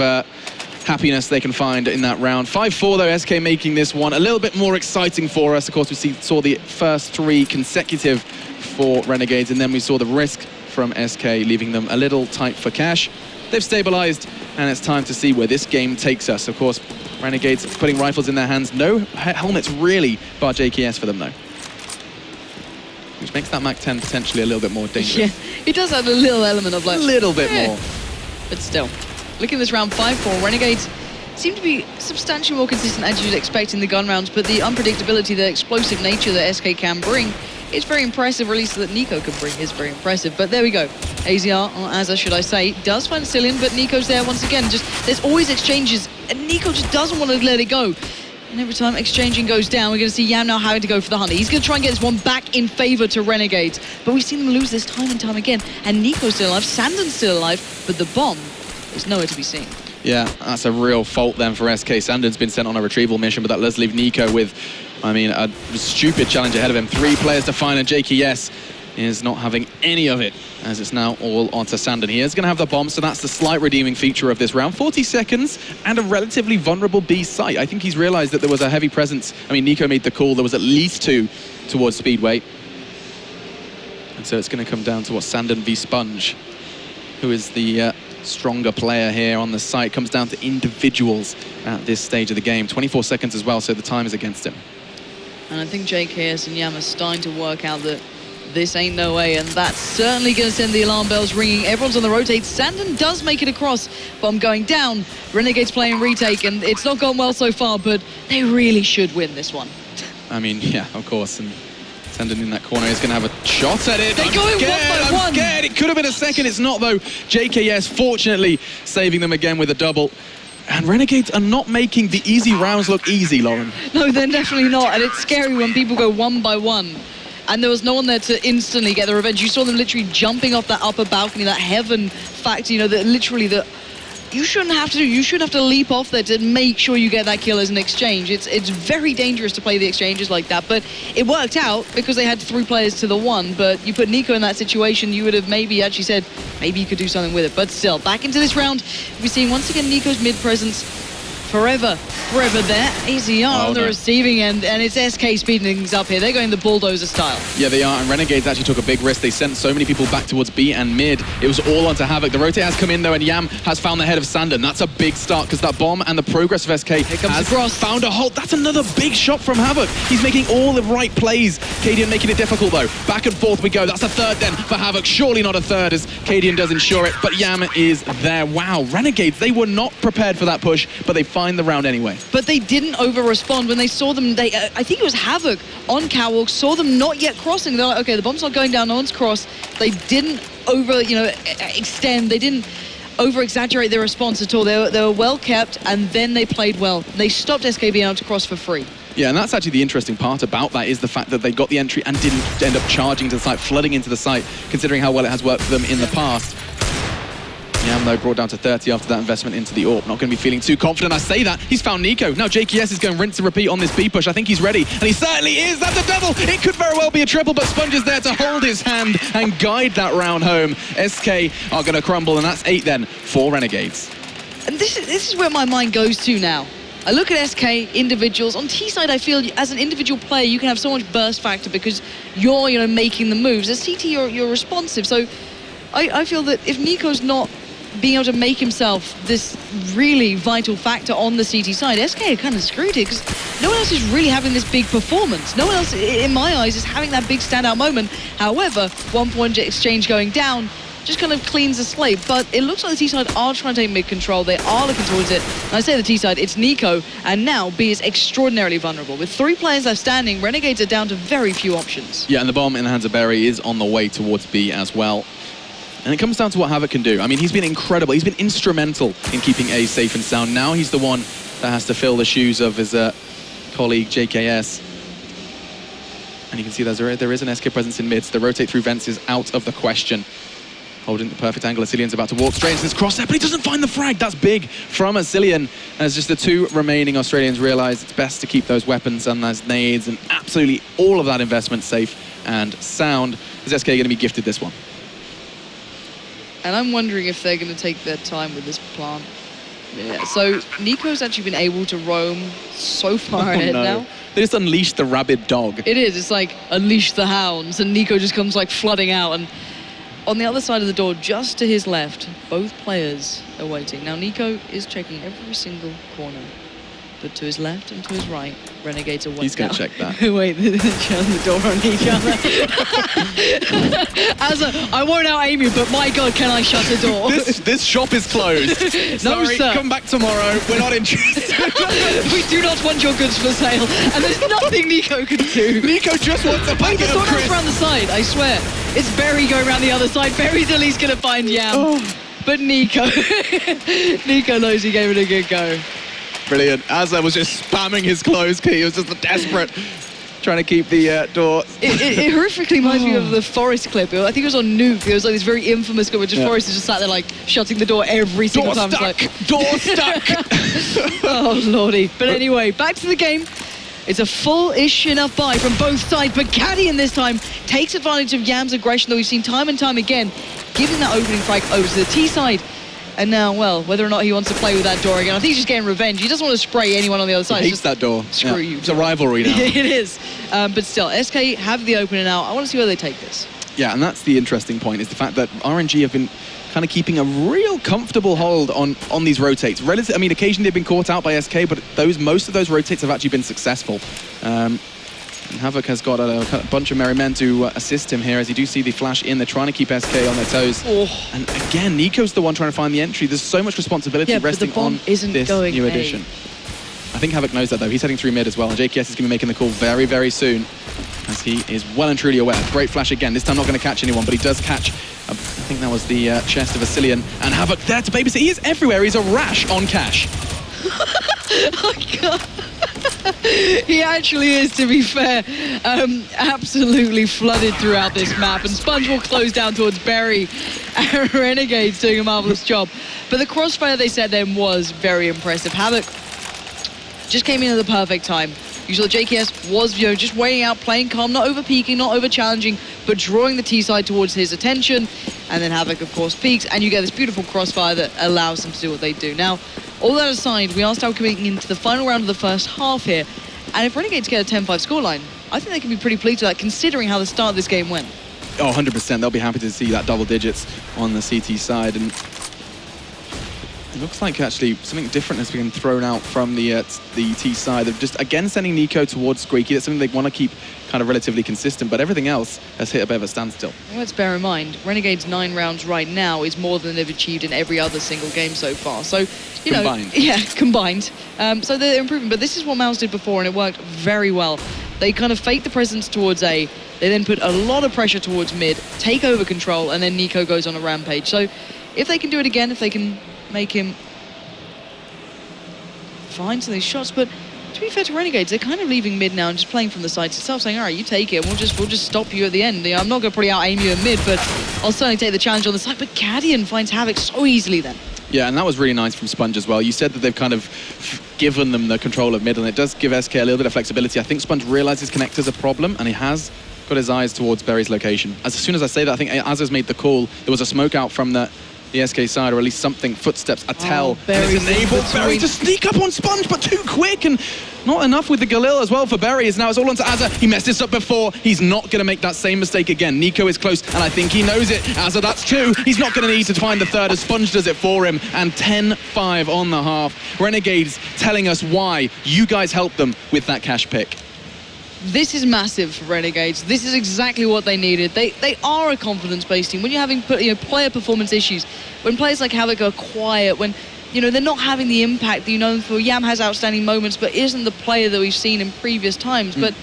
happiness they can find in that round. 5-4 though, SK making this one a little bit more exciting for us. Of course, we saw the first 3 consecutive for Renegades, and then we saw the risk from SK, leaving them a little tight for cash. They've stabilized, and it's time to see where this game takes us. Of course, Renegades putting rifles in their hands. No helmets really, bar JKS for them though. Which makes that MAC-10 potentially a little bit more dangerous. Yeah, it does have a little element of like... A little bit more. But still, looking at this round 5-4, Renegades seem to be substantially more consistent as you'd expect in the gun rounds, but the unpredictability, the explosive nature that SK can bring is very impressive, or at least that Nico can bring is very impressive. But there we go. AZR, or Azza should I say, does find Cillian, but Nico's there once again. Just there's always exchanges, and Nico just doesn't want to let it go. And every time exchanging goes down, we're going to see Yam now having to go for the hunter. He's going to try and get this one back in favor to Renegades. But we've seen them lose this time and time again. And Nico's still alive, Sandon's still alive, but the bomb is nowhere to be seen. Yeah, that's a real fault then for SK. Sandon's been sent on a retrieval mission, but that does leave Nico with, I mean, a stupid challenge ahead of him. 3 players to find, and JKS is not having any of it, as it's now all onto Sandon. He is going to have the bomb, so that's the slight redeeming feature of this round. 40 seconds and a relatively vulnerable B site. I think he's realized that there was a heavy presence. I mean, Nico made the call. There was at least 2 towards Speedway. And so it's going to come down to what Sandon v Sponge, who is the stronger player here on the site. Comes down to individuals at this stage of the game. 24 seconds as well, so the time is against him. And I think JKS and Yam are starting to work out that this ain't no way, and that's certainly going to send the alarm bells ringing. Everyone's on the rotate. Sandon does make it across. Bomb going down. Renegades playing retake, and it's not gone well so far, but they really should win this one. I mean, yeah, of course. And Sandon in that corner is going to have a shot at it. They're going one by one. I'm scared. It could have been a second. It's not, though. JKS fortunately saving them again with a double. And Renegades are not making the easy rounds look easy, Lauren. No, they're definitely not, and it's scary when people go one by one. And there was no one there to instantly get the revenge. You saw them literally jumping off that upper balcony, that heaven factor, you know, that literally you shouldn't have to do. You shouldn't have to leap off there to make sure you get that kill as an exchange. It's very dangerous to play the exchanges like that, but it worked out because they had 3 players to the 1. But you put Nico in that situation, you would have maybe actually said, maybe you could do something with it. But still, back into this round, we're seeing once again Nico's mid presence forever there. AZR on the receiving end, and it's SK speeding things up here. They're going the bulldozer style. Yeah, they are, and Renegades actually took a big risk. They sent so many people back towards B and mid. It was all onto Havoc. The rotate has come in though, and Yam has found the head of Sandon. That's a big start, because that bomb and the progress of SK has found a halt. That's another big shot from Havoc. He's making all the right plays. Cadian making it difficult though. Back and forth we go. That's a third then for Havoc. Surely not a third, as Cadian does ensure it, but Yam is there. Wow, Renegades, they were not prepared for that push, but they find the round anyway. But they didn't over-respond when they saw them. I think it was Havoc on Catwalk, saw them not yet crossing. They're like, okay, the bomb's not going down, no one's crossed. They didn't extend. They didn't over-exaggerate their response at all. They were well kept, and then they played well. They stopped SK being able to cross for free. Yeah, and that's actually the interesting part about that is the fact that they got the entry and didn't end up charging to the site, flooding into the site, considering how well it has worked for them in the past. IEM, though, brought down to 30 after that investment into the AWP. Not going to be feeling too confident. I say that. He's found Nico. Now JKS is going rinse and repeat on this B push. I think he's ready, and he certainly is. That's a double. It could very well be a triple, but Sponge is there to hold his hand and guide that round home. SK are going to crumble, and that's 8 then for Renegades. And this is where my mind goes to now. I look at SK individuals. On T-side, I feel as an individual player, you can have so much burst factor because you're making the moves. As CT, you're responsive. So I feel that if Nico's not being able to make himself this really vital factor on the CT side, SK are kind of screwed here because no one else is really having this big performance. No one else, in my eyes, is having that big standout moment. However, 1 point exchange going down just kind of cleans the slate, but it looks like the T-side are trying to take mid-control. They are looking towards it. And I say the T-side, it's Nico, and now B is extraordinarily vulnerable. With 3 players left standing, Renegades are down to very few options. Yeah, and the bomb in the hands of Berry is on the way towards B as well. And it comes down to what Havoc can do. I mean, he's been incredible. He's been instrumental in keeping A safe and sound. Now he's the one that has to fill the shoes of his colleague, JKS. And you can see there is an SK presence in mid. So the rotate through vents is out of the question. Holding the perfect angle. Asilian's about to walk straight into this crosshair, but he doesn't find the frag. That's big from Asilian. As just the 2 remaining Australians realize it's best to keep those weapons and those nades and absolutely all of that investment safe and sound. Is SK going to be gifted this one? And I'm wondering if they're going to take their time with this plant. Yeah, so Nico's actually been able to roam so far ahead now. They just unleashed the rabid dog. It is. It's like unleash the hounds, and Nico just comes like flooding out. And on the other side of the door, just to his left, both players are waiting. Now Nico is checking every single corner, but to his left and to his right, Renegades are waiting. He's going to check that. Wait, they're shutting the door on each other. I won't out-aim you, but my God, can I shut the door? This shop is closed. No, Sorry, sir. come back tomorrow. We're not interested. We do not want your goods for sale, and there's nothing Nico can do. Nico just wants a packet of someone else crisps. around the side, I swear. It's Berry going around the other side. Berry's at least going to find Yam. Oh. But Nico, Nico knows he gave it a good go. Brilliant. Azza was just spamming his clothes key. He was just desperate, trying to keep the door. It horrifically reminds me of the Forest clip. I think it was on Nuke. It was like this very infamous clip where just Forest is just sat there like shutting the door every single time. Stuck. It's like, Door stuck. oh, lordy. But anyway, back to the game. It's a full-ish enough buy from both sides, but Cadian this time takes advantage of Yam's aggression that we've seen time and time again, giving that opening frag over to the T side. And now, well, whether or not he wants to play with that door again, I think he's just getting revenge. He doesn't want to spray anyone on the other side. He hates that door. Screw you. It's a rivalry now. It is. But still, SK have the opener now. I want to see where they take this. Yeah, and that's the interesting point, is the fact that RNG have been kind of keeping a real comfortable hold on these rotates. I mean, occasionally they've been caught out by SK, but most of those rotates have actually been successful. And Havoc has got a bunch of merry men to assist him here, as you do see the flash in. They're trying to keep SK on their toes. Oh. And again, Nico's the one trying to find the entry. There's so much responsibility resting on this new addition. I think Havoc knows that, though. He's heading through mid as well, and JKS is going to be making the call very, very soon, as he is well and truly aware. Great flash again. This time not going to catch anyone, but he does catch, I think that was the chest of Asilian. And Havoc there to babysit. He is everywhere. He's a rash on cash. Oh, God. He actually is, to be fair, absolutely flooded throughout this map, and Sponge will close down towards Berry, and Renegades doing a marvelous job. But the crossfire they set then was very impressive. Havoc just came in at the perfect time. You saw JKS was just waiting out, playing calm, not over peaking, not over challenging, but drawing the T side towards his attention. And then Havoc, of course, peaks, and you get this beautiful crossfire that allows them to do what they do. Now, all that aside, we are still coming into the final round of the first half here. And if Renegades get a 10-5 scoreline, I think they can be pretty pleased with that, considering how the start of this game went. Oh, 100%. They'll be happy to see that double digits on the CT side. And It looks like actually something different has been thrown out from the T side. They're just again sending Nico towards Squeaky. That's something they want to keep kind of relatively consistent, but everything else has hit a bit of a standstill. Well, let's bear in mind, Renegades 9 rounds right now is more than they've achieved in every other single game so far. So, you Combined. know, yeah, combined. So they're improving, but this is what Mouse did before, and it worked very well. They kind of fake the presence towards A. They then put a lot of pressure towards mid, take over control, and then Nico goes on a rampage. So if they can do it again, if they can make him find some of these shots, but to be fair to Renegades, they're kind of leaving mid now and just playing from the side itself, saying, all right, you take it, and we'll just stop you at the end. I'm not going to probably out-aim you in mid, but I'll certainly take the challenge on the side. But Cadian finds Havoc so easily then. Yeah, and that was really nice from Sponge as well. You said that they've kind of given them the control of mid, and it does give SK a little bit of flexibility. I think Sponge realizes Connector's a problem, and he has got his eyes towards Berry's location. As soon as I say that, I think Azza's made the call. There was a smoke out from the SK side, or at least something, footsteps, a tell. Berry's enabled Berry to sneak up on Sponge, but too quick, and not enough with the Galil as well for Berry. Now it's all onto Azza. He messed this up before. He's not going to make that same mistake again. Nico is close, and I think he knows it. Azza, that's two. He's not going to need to find the third as Sponge does it for him, and 10-5 on the half. Renegades telling us why you guys helped them with that cash pick. This is massive for Renegades. This is exactly what they needed. They are a confidence-based team. When you're having player performance issues, when players like Havoc are quiet, when they're not having the impact that for. Yam has outstanding moments, but isn't the player that we've seen in previous times. But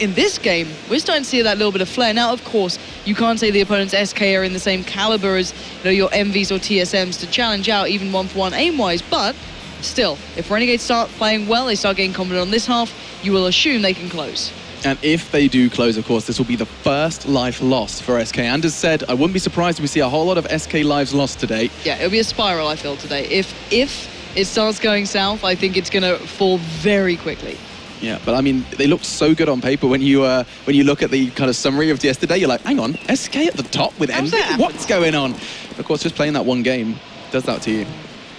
in this game, we're starting to see that little bit of flair. Now, of course, you can't say the opponent's SK are in the same caliber as your MVs or TSMs to challenge out even one-for-one aim-wise, but still, if Renegades start playing well, they start getting confident on this half, you will assume they can close. And if they do close, of course, this will be the first life lost for SK. And as said, I wouldn't be surprised if we see a whole lot of SK lives lost today. Yeah, it'll be a spiral, I feel, today. If it starts going south, I think it's going to fall very quickly. Yeah, but I mean, they looked so good on paper when you look at the kind of summary of yesterday. You're like, hang on, SK at the top with Envy? What's going on? Of course, just playing that one game does that to you.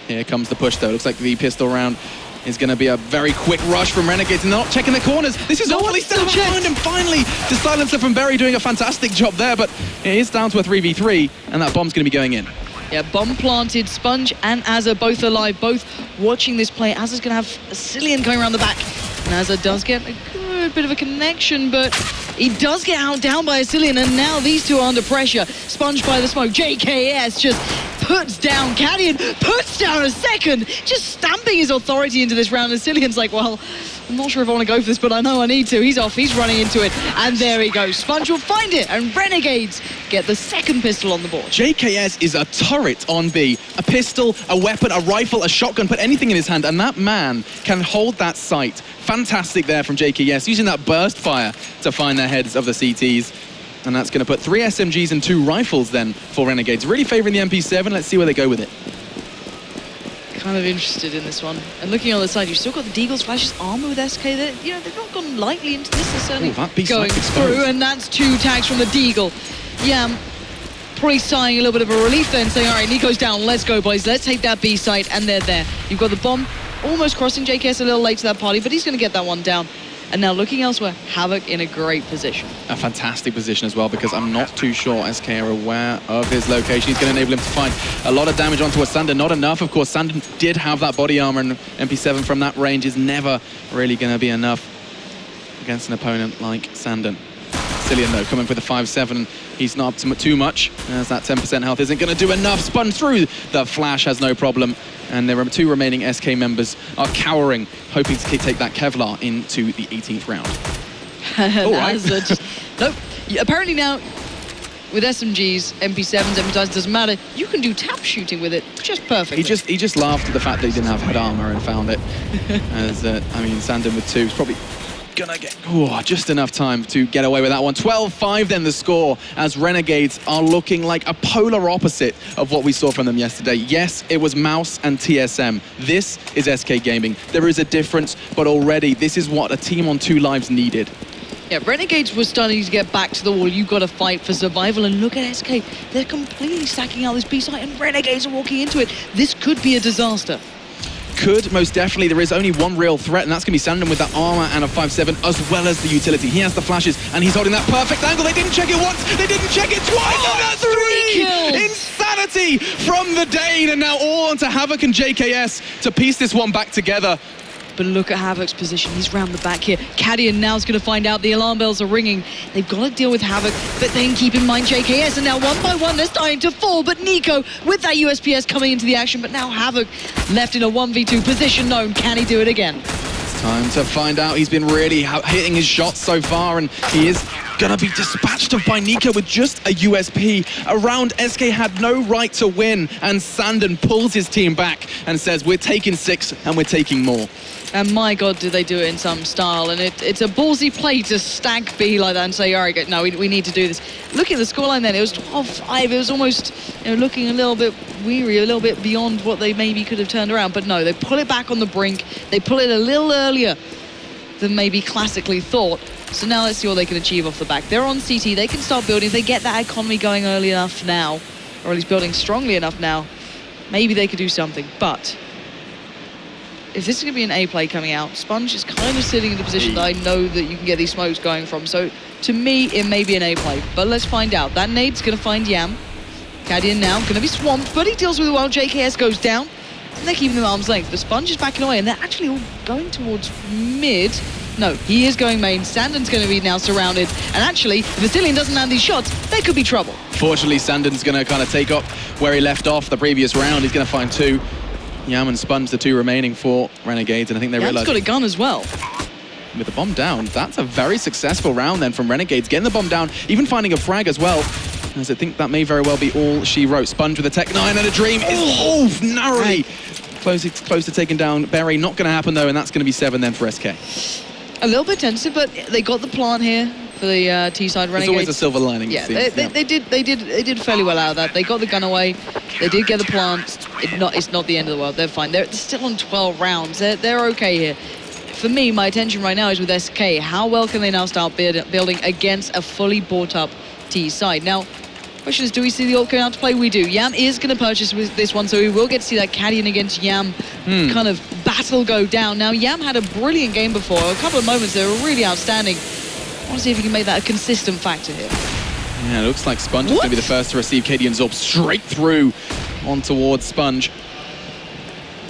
Here comes the push, though. Looks like the pistol round is going to be a very quick rush from Renegades, and they're not checking the corners. This is awfully still behind, and finally the silencer from Berry doing a fantastic job there, but it is down to a 3v3, and that bomb's going to be going in. Yeah, bomb planted. Sponge and Azza both alive, both watching this play. Azza's going to have a Cillian going around the back, and Azza does get a good bit of a connection, but he does get down by a Cillian, and now these two are under pressure. Sponge by the smoke. JKS just puts down Cadian, puts down a second, just stamping his authority into this round. And Cillian's like, well, I'm not sure if I want to go for this, but I know I need to. He's off, he's running into it, and there he goes. Sponge will find it, and Renegades get the second pistol on the board. JKS is a turret on B. A pistol, a weapon, a rifle, a shotgun, put anything in his hand, and that man can hold that sight. Fantastic there from JKS, using that burst fire to find the heads of the CTs. And that's going to put 3 SMGs and 2 rifles then for Renegades. Really favouring the MP7. Let's see where they go with it. Kind of interested in this one. And looking on the side, you've still got the Deagle's Flash's armor with SK. They've not gone lightly into this. They're certainly going through, and that's 2 tags from the Deagle. Yeah, probably sighing a little bit of a relief then, saying, all right, Nico's down, let's go, boys. Let's take that B site, and they're there. You've got the bomb almost crossing JKS a little late to that party, but he's going to get that one down. And now looking elsewhere, Havoc in a great position. A fantastic position as well, because I'm not too sure SK are aware of his location. He's going to enable him to find a lot of damage onto a Sandon. Not enough, of course. Sandon did have that body armor, and MP7 from that range is never really going to be enough against an opponent like Sandon. Cillian, though, coming for the 5-7. He's not up to too much, as that 10% health isn't going to do enough. Spun through. The flash has no problem. And there are 2 remaining SK members are cowering, hoping to take that Kevlar into the 18th round. All right. Nope. Apparently now, with SMGs, MP7s, MP9s, doesn't matter. You can do tap shooting with it just perfectly. He just laughed at the fact that he didn't have head armor and found it. As Sandon with 2 is probably gonna get just enough time to get away with that one. 12-5 then the score, as Renegades are looking like a polar opposite of what we saw from them yesterday. Yes, it was Mouse and TSM. This is SK Gaming. There is a difference, but already this is what a team on 2 lives needed. Yeah, Renegades was starting to get back to the wall. You've got to fight for survival, and look at SK. They're completely stacking out this B site, and Renegades are walking into it. This could be a disaster. Could, most definitely. There is only one real threat, and that's going to be Sandon with that armor and a 5-7, as well as the utility. He has the flashes, and he's holding that perfect angle. They didn't check it once, they didn't check it twice, and that's 3! kills! Insanity! insanity from the Dane, and now all onto Havoc and JKS to piece this one back together. But look at Havoc's position. He's round the back here. Cadian now's going to find out the alarm bells are ringing. They've got to deal with Havoc, but then keep in mind JKS, and now one by one they're starting to fall. But Nico with that USPS coming into the action, but now Havoc left in a 1v2 position known. Can he do it again? It's time to find out. He's been really hitting his shots so far, and he is going to be dispatched of by Nico with just a USP. A round SK had no right to win, and Sandon pulls his team back and says, we're taking 6 and we're taking more. And my God, do they do it in some style. And it's a ballsy play to stack B like that and say, all right, no, we need to do this. Look at the scoreline then. It was 12-5. It was almost looking a little bit weary, a little bit beyond what they maybe could have turned around. But no, they pull it back on the brink. They pull it a little earlier than maybe classically thought. So now let's see what they can achieve off the back. They're on CT. They can start building. If they get that economy going early enough now, or at least building strongly enough now, maybe they could do something. But if this is going to be an A play coming out, Sponge is kind of sitting in the position that I know that you can get these smokes going from. So to me, it may be an A play, but let's find out. That nade's going to find Yam. Cadian now going to be swamped, but he deals with it well. JKS goes down, and they're keeping them at arm's length. But Sponge is backing away, and they're actually all going towards mid. No, he is going main. Sandon's going to be now surrounded, and actually, if Vasilian doesn't land these shots, there could be trouble. Fortunately, Sandon's going to kind of take up where he left off the previous round. He's going to find 2. Yam and Sponge, the 2 remaining for Renegades, and I think they realize... Yam's got a gun as well. With the bomb down, that's a very successful round then from Renegades, getting the bomb down, even finding a frag as well. As I think that may very well be all she wrote. Sponge with a Tech 9 and a Dream is narrowly close to taking down Berry. Not going to happen though, and that's going to be 7 then for SK. A little bit tentative, but they got the plant here for the T-side Renegades. There's always a silver lining. Yeah, they did fairly well out of that. They got the gun away. They did get the plant. It's not the end of the world. They're fine. They're still on 12 rounds. They're okay here. For me, my attention right now is with SK. How well can they now start building against a fully bought up T-side? Now, question is, do we see the ult going out to play? We do. Yam is going to purchase with this one, so we will get to see that Cadian against Yam kind of battle go down. Now, Yam had a brilliant game before. A couple of moments that were really outstanding. I want to see if he can make that a consistent factor here. Yeah, it looks like Sponge is going to be the first to receive Cadian's ult straight through on towards Sponge.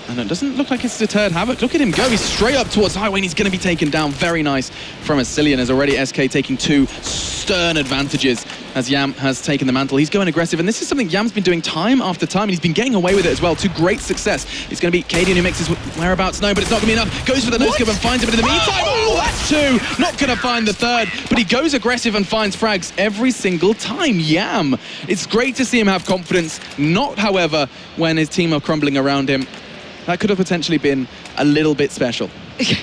And it doesn't look like it's deterred Havoc. Look at him go. He's straight up towards Highway, and he's going to be taken down. Very nice from Asilian, as already SK taking 2 stern advantages as Yam has taken the mantle. He's going aggressive, and this is something Yam's been doing time after time, and he's been getting away with it as well to great success. It's going to be Cadian who makes his whereabouts known, but it's not going to be enough. Goes for the no-scope and finds him, but in the meantime, that's 2. Not going to find the 3rd, but he goes aggressive and finds frags every single time. Yam. It's great to see him have confidence, not, however, when his team are crumbling around him. That could have potentially been a little bit special. It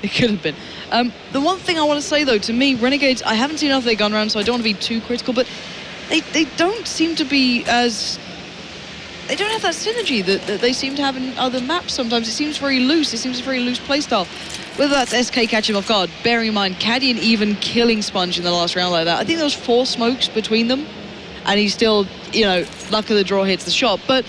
could have been. The one thing I want to say, though, to me, Renegades, I haven't seen enough of their gun round, so I don't want to be too critical, but they don't seem to be as... They don't have that synergy that they seem to have in other maps sometimes. It seems very loose. It seems a very loose playstyle. Whether that's SK catching him off guard, bearing in mind, Cadian even killing Sponge in the last round like that. I think there was 4 smokes between them, and he still, luck of the draw hits the shot. But...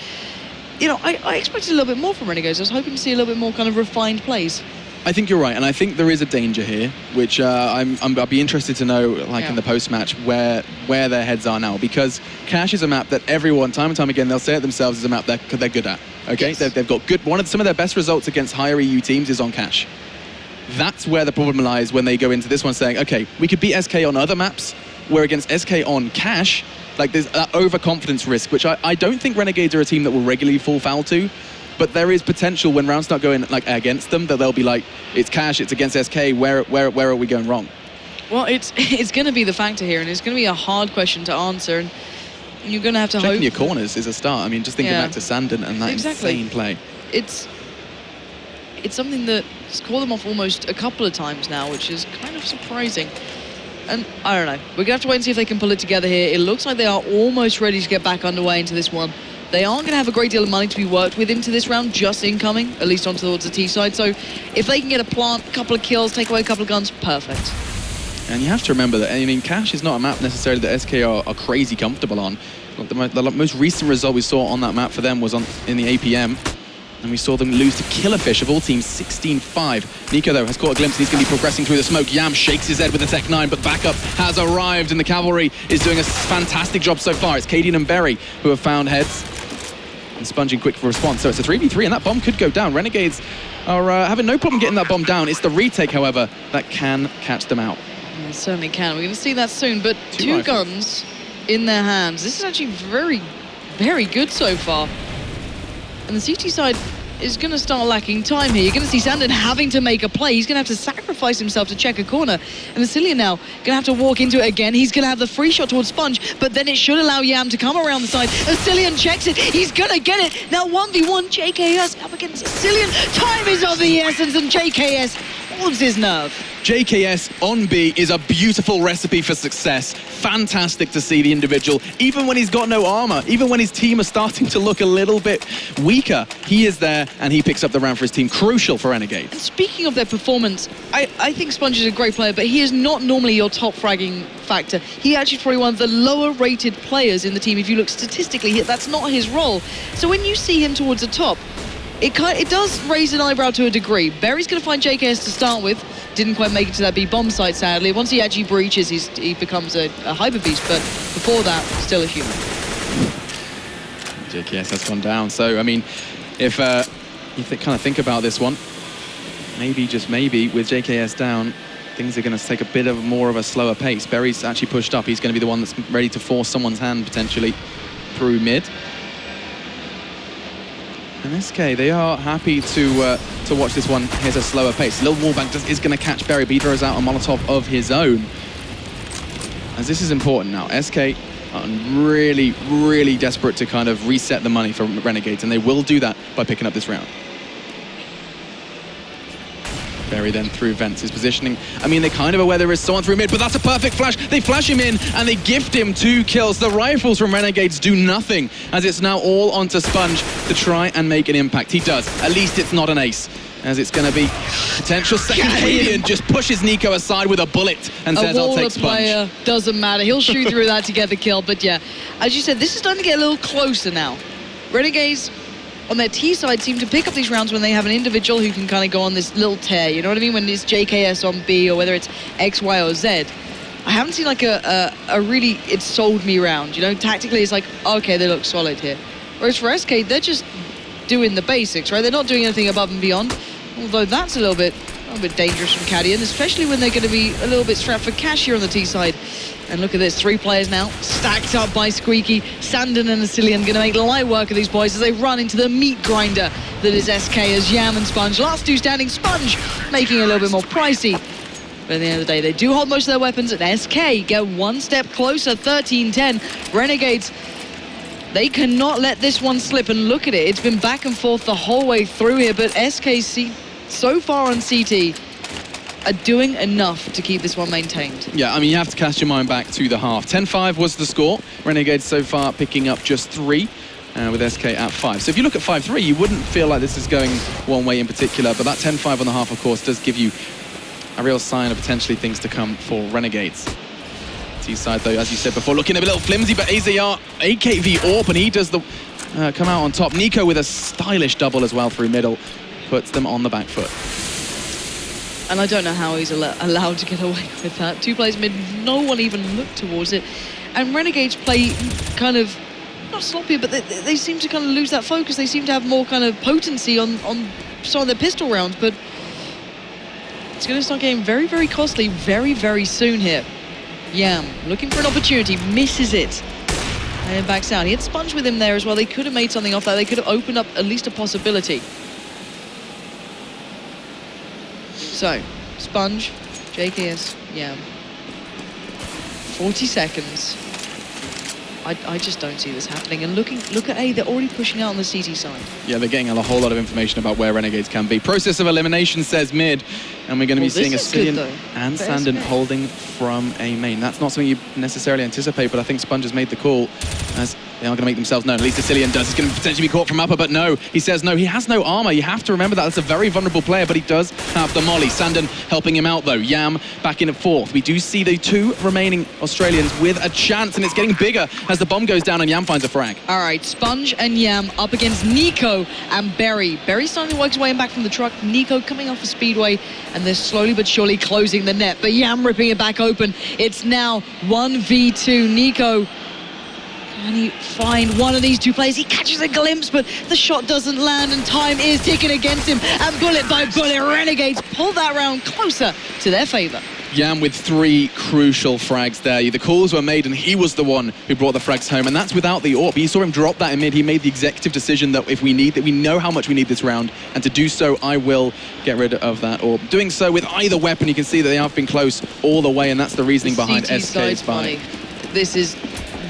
I expected a little bit more from Renegades. I was hoping to see a little bit more kind of refined plays. I think you're right, and I think there is a danger here, which I'll be interested to know, in the post-match, where their heads are now, because Cash is a map that everyone, time and time again, they'll say it themselves, is a map that they're good at. Okay, yes. They've got good. Some of their best results against higher EU teams is on Cash. That's where the problem lies when they go into this one saying, okay, we could beat SK on other maps, where against SK on Cash, there's that overconfidence risk, which I don't think Renegades are a team that will regularly fall foul to, but there is potential when rounds start going against them that they'll be like, it's Cash, it's against SK, where are we going wrong? Well, it's going to be the factor here, and it's going to be a hard question to answer, and you're going to have to Checking your corners is a start. I mean, just thinking back to Sandon and that insane play. It's something that's caught them off almost a couple of times now, which is kind of surprising. And I don't know. We're going to have to wait and see if they can pull it together here. It looks like they are almost ready to get back underway into this one. They aren't going to have a great deal of money to be worked with into this round, just incoming, at least on towards the T side. So if they can get a plant, a couple of kills, take away a couple of guns, perfect. And you have to remember that, Cash is not a map necessarily that SK are crazy comfortable on. The most recent result we saw on that map for them was in the APM. And we saw them lose to Killerfish of all teams, 16-5. Nico, though, has caught a glimpse. He's going to be progressing through the smoke. Yam shakes his head with the Tech 9, but backup has arrived, and the Cavalry is doing a fantastic job so far. It's Cadian and Berry who have found heads. And Sponging quick for response. So it's a 3v3, and that bomb could go down. Renegades are having no problem getting that bomb down. It's the retake, however, that can catch them out. Yeah, it certainly can. We're going to see that soon, but two rifles. guns in their hands. This is actually very, very good so far. And the CT side is going to start lacking time here. You're going to see Sandon having to make a play. He's going to have to sacrifice himself to check a corner. And Vasilian now going to have to walk into it again. He's going to have the free shot towards Sponge, but then it should allow Yam to come around the side. Vasilian checks it. He's going to get it. Now 1v1 JKS up against Vasilian. Time is of the essence, and JKS holds his nerve. JKS on B is a beautiful recipe for success. Fantastic to see the individual, even when he's got no armor, even when his team are starting to look a little bit weaker, he is there and he picks up the round for his team. Crucial for Renegades. And speaking of their performance, I think Sponge is a great player, but he is not normally your top fragging factor. He actually is probably one of the lower rated players in the team. If you look statistically, that's not his role. So when you see him towards the top, it does raise an eyebrow to a degree. Berry's going to find JKS to start with. Didn't quite make it to that B bomb site, sadly. Once he actually breaches, he becomes a hyper beast, but before that, still a human. JKS has gone down. So, I mean, if they kind of think about this one, maybe, just maybe, with JKS down, things are going to take a bit of more of a slower pace. Berry's actually pushed up. He's going to be the one that's ready to force someone's hand, potentially, through mid. And SK, they are happy to watch this one. Here's a slower pace. Lil Wallbank is going to catch Berry, but he throws out a Molotov of his own. As this is important now. SK are really, really desperate to kind of reset the money for Renegades, and they will do that by picking up this round. Berry then through vents his positioning. I mean, they're kind of aware there is someone through mid, but that's a perfect flash. They flash him in and they gift him 2 kills. The rifles from Renegades do nothing, as it's now all onto Sponge to try and make an impact. He does. At least it's not an ace, as it's going to be potential second Cadian. Just pushes Nico aside with a bullet and says, I'll take Sponge. Player doesn't matter. He'll shoot through that to get the kill. But yeah, as you said, this is starting to get a little closer now. Renegades on their T side seem to pick up these rounds when they have an individual who can kind of go on this little tear, you know what I mean? When it's JKS on B, or whether it's X, Y, or Z. I haven't seen like a really, it sold me round, you know? Tactically, it's like, okay, they look solid here. Whereas for SK, they're just doing the basics, right? They're not doing anything above and beyond, although that's a little bit dangerous from Cadian, especially when they're going to be a little bit strapped for cash here on the T side. And look at this, 3 players now, stacked up by Squeaky. Sandon and Vasilian going to make light work of these boys as they run into the meat grinder that is SK, as Yam and Sponge. Last 2 standing, Sponge making it a little bit more pricey. But at the end of the day, they do hold most of their weapons, and SK get 1 step closer, 13-10. Renegades, they cannot let this one slip, and look at it. It's been back and forth the whole way through here, but SKC so far on CT are doing enough to keep this one maintained. Yeah, I mean, you have to cast your mind back to the half. 10-5 was the score. Renegades so far picking up just 3 with SK at 5. So if you look at 5-3, you wouldn't feel like this is going one way in particular, but that 10-5 on the half, of course, does give you a real sign of potentially things to come for Renegades. T-side, though, as you said before, looking a little flimsy, but AZR, AKV AWP, and he does the come out on top. Nico with a stylish double as well through middle, puts them on the back foot. And I don't know how he's allowed to get away with that. 2 players mid, no one even looked towards it. And Renegades play kind of, not sloppy, but they seem to kind of lose that focus. They seem to have more kind of potency on some of their pistol rounds, but it's going to start getting very, very costly very, very soon here. Yam looking for an opportunity, misses it, and then backs out. He had Sponge with him there as well. They could have made something off that. They could have opened up at least a possibility. So, Sponge, JKS, Yam. 40 seconds. I just don't see this happening. And look at A, they're already pushing out on the CT side. Yeah, they're getting a whole lot of information about where Renegades can be. Process of elimination says mid, and we're going to be seeing Vasilian and Sandon holding from A main. That's not something you necessarily anticipate, but I think Sponge has made the call, as They are going to make themselves known. At least Sicilian does. He's going to potentially be caught from upper, but no. He says no. He has no armor. You have to remember that. That's a very vulnerable player, but he does have the molly. Sandon helping him out, though. Yam back in at fourth. We do see the two remaining Australians with a chance, and it's getting bigger as the bomb goes down and Yam finds a frag. All right, Sponge and Yam up against Nico and Berry. Berry starting to work his way back from the truck. Nico coming off a speedway, and they're slowly but surely closing the net. But Yam ripping it back open. It's now 1v2. Nico, can he find one of these two players? He catches a glimpse, but the shot doesn't land, and time is ticking against him. And bullet by bullet, Renegades pull that round closer to their favor. Yam with 3 crucial frags there. The calls were made, and he was the one who brought the frags home, and that's without the AWP. You saw him drop that in mid. He made the executive decision that if we need that, we know how much we need this round, and to do so, I will get rid of that AWP. Doing so with either weapon, you can see that they have been close all the way, and that's the reasoning behind SK's buy. This is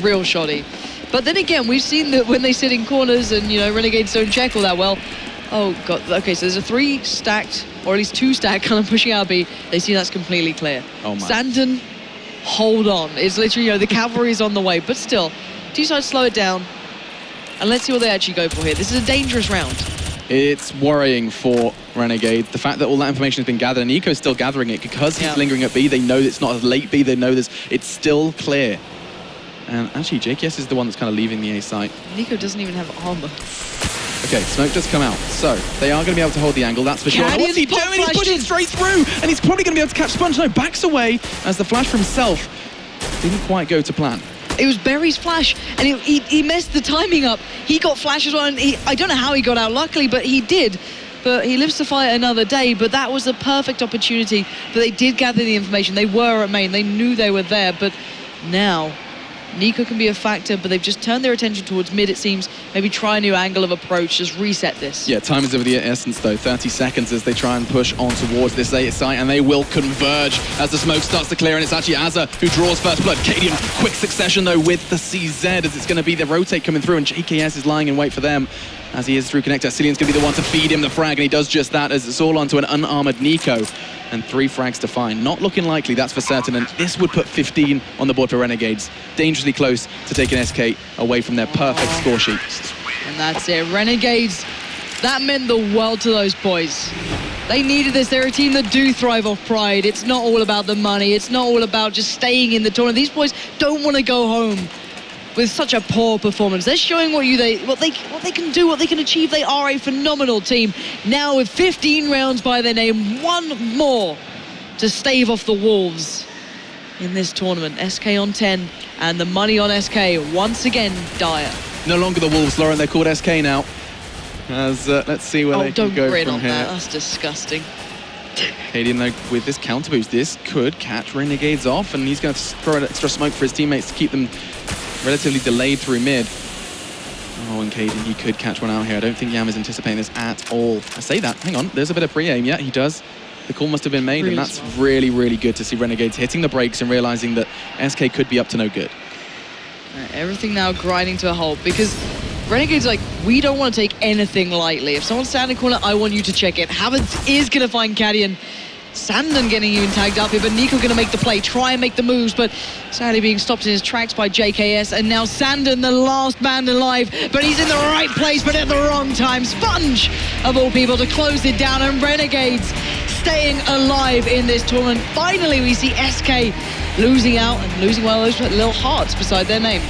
real shoddy. But then again, we've seen that when they sit in corners and, you know, Renegades don't check all that well. Oh, God. Okay, so there's a 3 stacked, or at least 2 stacked, kind of pushing out B. They see that's completely clear. Oh, my. Sandon, hold on. It's literally, you know, the cavalry is on the way. But still, decide to slow it down. And let's see what they actually go for here. This is a dangerous round. It's worrying for Renegade. The fact that all that information has been gathered, and Nico's still gathering it because he's lingering at B. They know it's not a late B. They know it's still clear. And actually, JKS is the one that's kind of leaving the A site. Nico doesn't even have armor. Okay, smoke does come out. So, they are going to be able to hold the angle, that's for sure. And what's he doing? He's pushing straight through, and he's probably going to be able to catch Sponge. No, backs away as the flash for himself didn't quite go to plan. It was Berry's flash, and he messed the timing up. He got flash as well, and I don't know how he got out, luckily, but he did. But he lives to fight another day, but that was a perfect opportunity. But they did gather the information. They were at main. They knew they were there, but now Nico can be a factor, but they've just turned their attention towards mid, it seems. Maybe try a new angle of approach, just reset this. Yeah, time is of the essence, though. 30 seconds as they try and push on towards this A site, and they will converge as the smoke starts to clear, and it's actually Azza who draws first blood. Cadian, quick succession, though, with the CZ, as it's going to be the rotate coming through, and JKS is lying in wait for them as he is through connector. Cillian's going to be the one to feed him the frag, and he does just that as it's all onto an unarmored Nico. And 3 frags to find. Not looking likely, that's for certain, and this would put 15 on the board for Renegades. Dangerously close to taking SK away from their perfect score sheet. And that's it. Renegades, that meant the world to those boys. They needed this. They're a team that do thrive off pride. It's not all about the money. It's not all about just staying in the tournament. These boys don't want to go home with such a poor performance. They're showing what they can do, what they can achieve. They are a phenomenal team. Now with 15 rounds by their name, 1 more to stave off the Wolves in this tournament. SK on 10, and the money on SK once again dire. No longer the Wolves, Lauren. They're called SK now. As let's see where they can go from here. Don't grin on that. That's disgusting. Cadian, though, with this counter boost, this could catch Renegades off, and he's going to throw an extra smoke for his teammates to keep them relatively delayed through mid. Oh, and Cadian, he could catch one out here. I don't think Yam is anticipating this at all. I say that. Hang on. There's a bit of pre-aim. Yeah, he does. The call must have been made, and that's really, really good to see Renegades hitting the brakes and realizing that SK could be up to no good. Everything now grinding to a halt, because Renegades like, we don't want to take anything lightly. If someone's standing corner, I want you to check it. Havertz is going to find Cadian. Sandon getting even tagged up here, but Nico going to make the play, try and make the moves, but sadly being stopped in his tracks by JKS, and now Sandon, the last man alive, but he's in the right place, but at the wrong time. Sponge, of all people, to close it down, and Renegades staying alive in this tournament. Finally, we see SK losing out, and losing one of those little hearts beside their name.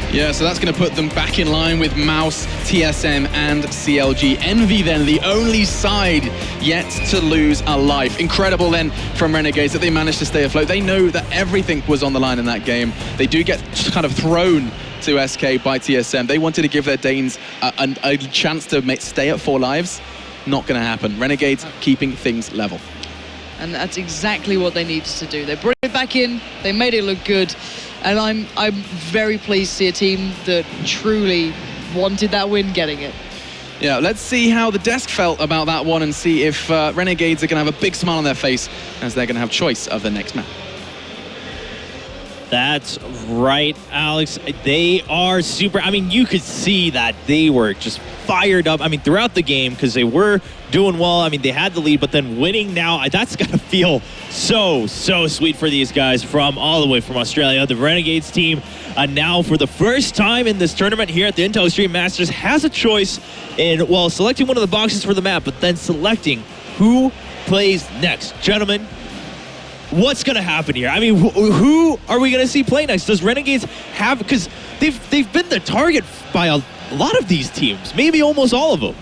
Yeah, so that's going to put them back in line with Mouse, TSM, and CLG. Envy, then, the only side yet to lose a life. Incredible, then, from Renegades that they managed to stay afloat. They know that everything was on the line in that game. They do get kind of thrown to SK by TSM. They wanted to give their Danes a chance to stay at 4 lives. Not going to happen. Renegades keeping things level. And that's exactly what they needed to do. They brought it back in, they made it look good, and I'm very pleased to see a team that truly wanted that win getting it. Yeah, let's see how the desk felt about that one and see if Renegades are going to have a big smile on their face as they're going to have choice of the next map. That's right, Alex. They are super. I mean, you could see that they were just fired up. I mean, throughout the game, because they were doing well. I mean, they had the lead, but then winning now, that's got to feel so sweet for these guys from all the way from Australia. The Renegades team now for the first time in this tournament here at the Intel Extreme Masters has a choice in, well, selecting one of the boxes for the map, but then selecting who plays next. Gentlemen, what's going to happen here? I mean, who are we going to see play next? Does Renegades have, because they've been the target by a lot of these teams, maybe almost all of them.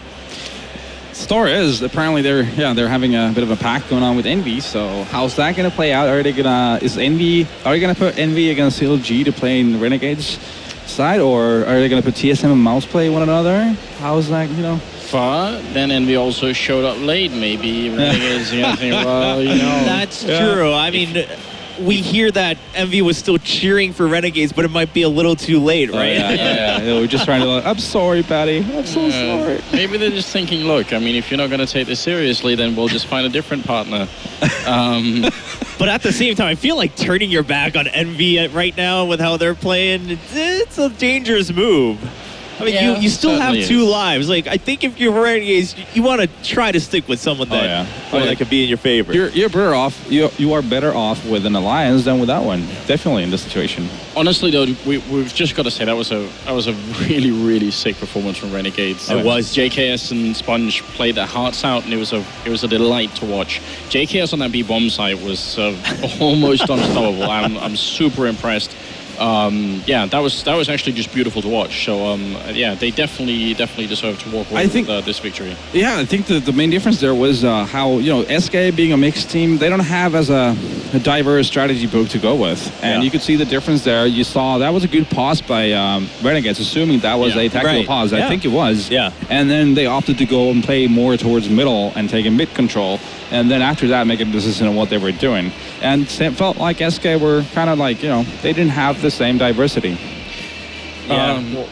Story is apparently they're having a bit of a pact going on with Envy. So how's that going to play out? Are they gonna put Envy against CLG to play in Renegades side, or are they gonna put TSM and Mouse play one another? How's that, But then Envy also showed up late. Maybe Renegades are gonna think, well, That's true. I mean, we hear that Envy was still cheering for Renegades, but it might be a little too late, right? Yeah. We're just trying to, I'm sorry, Patty. I'm so sorry. Maybe they're just thinking, look, I mean, if you're not going to take this seriously, then we'll just find a different partner. But at the same time, I feel like turning your back on Envy right now with how they're playing, it's a dangerous move. I mean, you still have two lives. Like, I think if you're Renegades, you want to try to stick with someone that could be in your favor. You're better off. You are better off with an alliance than without one. Definitely in this situation. Honestly, though, we've just got to say that was a really sick performance from Renegades. It was. JKS and Sponge played their hearts out, and it was a delight to watch. JKS on that B bomb site was almost unstoppable. I'm super impressed. That was actually just beautiful to watch. So they definitely deserve to walk away with this victory. Yeah, I think the main difference there was how SK being a mixed team, they don't have as a diverse strategy book to go with, and you could see the difference there. You saw that was a good pause by Renegades, assuming that was a tactical pause. I think it was. Yeah. And then they opted to go and play more towards middle and take a mid control, and then after that make a decision on what they were doing. And it felt like SK were kind of like they didn't have the same diversity. Yeah.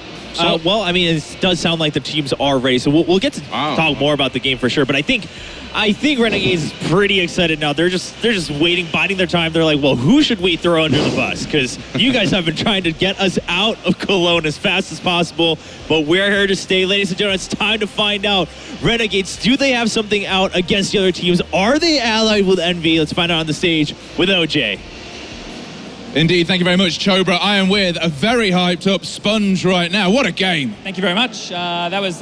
Well, I mean, it does sound like the teams are ready, so we'll get to talk more about the game for sure. But I think Renegades is pretty excited now. They're just waiting, biding their time. They're like, well, who should we throw under the bus? Because you guys have been trying to get us out of Cologne as fast as possible, but we're here to stay, ladies and gentlemen. It's time to find out. Renegades, do they have something out against the other teams? Are they allied with Envy? Let's find out on the stage with OJ. Indeed, thank you very much, Chobra. I am with a very hyped up Sponge right now. What a game. Thank you very much. That was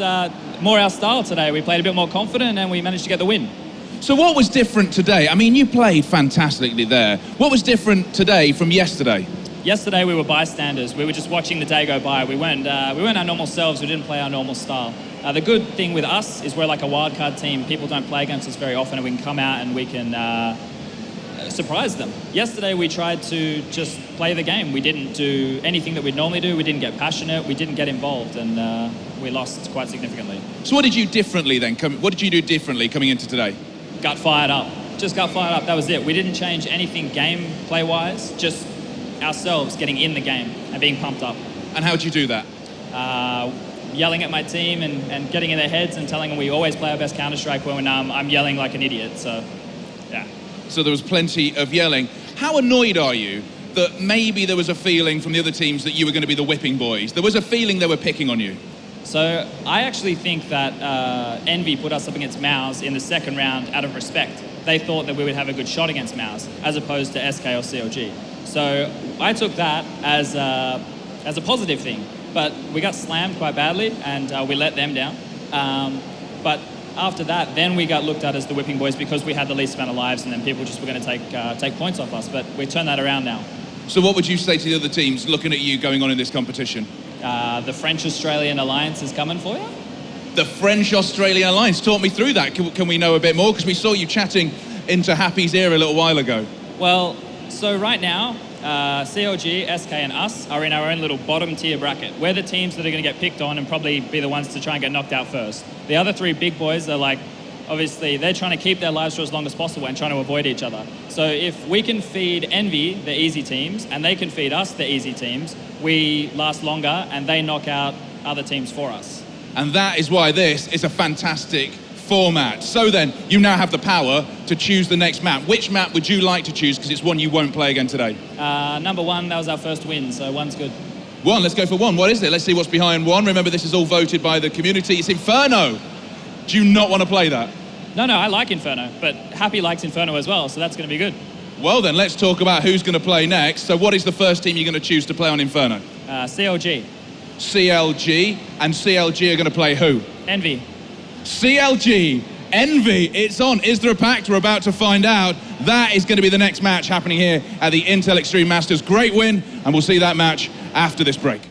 more our style today. We played a bit more confident and we managed to get the win. So what was different today? I mean, you played fantastically there. What was different today from yesterday? Yesterday we were bystanders. We were just watching the day go by. We weren't our normal selves. We didn't play our normal style. The good thing with us is we're like a wildcard team. People don't play against us very often, and we can come out and we can surprise them. Yesterday we tried to just play the game. We didn't do anything that we'd normally do. We didn't get passionate. We didn't get involved, and we lost quite significantly. So what did you differently then? What did you do differently coming into today? Got fired up. Just got fired up. That was it. We didn't change anything gameplay wise. Just ourselves getting in the game and being pumped up. And how did you do that? Yelling at my team and getting in their heads and telling them we always play our best Counter-Strike when I'm yelling like an idiot. So, yeah. So there was plenty of yelling. How annoyed are you that maybe there was a feeling from the other teams that you were going to be the whipping boys? There was a feeling they were picking on you. So I actually think that Envy put us up against Mouse in the second round out of respect. They thought that we would have a good shot against Mouse as opposed to SK or CLG. So I took that as a positive thing. But we got slammed quite badly and we let them down. But after that, then we got looked at as the whipping boys because we had the least amount of lives, and then people just were going to take points off us. But we turned that around now. So what would you say to the other teams looking at you going on in this competition? The French-Australian Alliance is coming for you. The French-Australian Alliance. Talk me through that. Can we know a bit more? Because we saw you chatting into Happy's ear a little while ago. Well, so right now, CLG, SK and us are in our own little bottom tier bracket. We're the teams that are going to get picked on and probably be the ones to try and get knocked out first. The other three big boys are like, obviously, they're trying to keep their lives for as long as possible and trying to avoid each other. So if we can feed Envy, the easy teams, and they can feed us, the easy teams, we last longer and they knock out other teams for us. And that is why this is a fantastic format. So then, you now have the power to choose the next map. Which map would you like to choose, because it's one you won't play again today? Number 1, that was our first win, so 1's good. 1, let's go for 1. What is it? Let's see what's behind 1. Remember, this is all voted by the community. It's Inferno. Do you not want to play that? No, I like Inferno, but Happy likes Inferno as well, so that's going to be good. Well then, let's talk about who's going to play next. So what is the first team you're going to choose to play on Inferno? CLG. CLG, and CLG are going to play who? Envy. CLG, Envy, it's on. Is there a pact? We're about to find out. That is going to be the next match happening here at the Intel Extreme Masters. Great win, and we'll see that match after this break.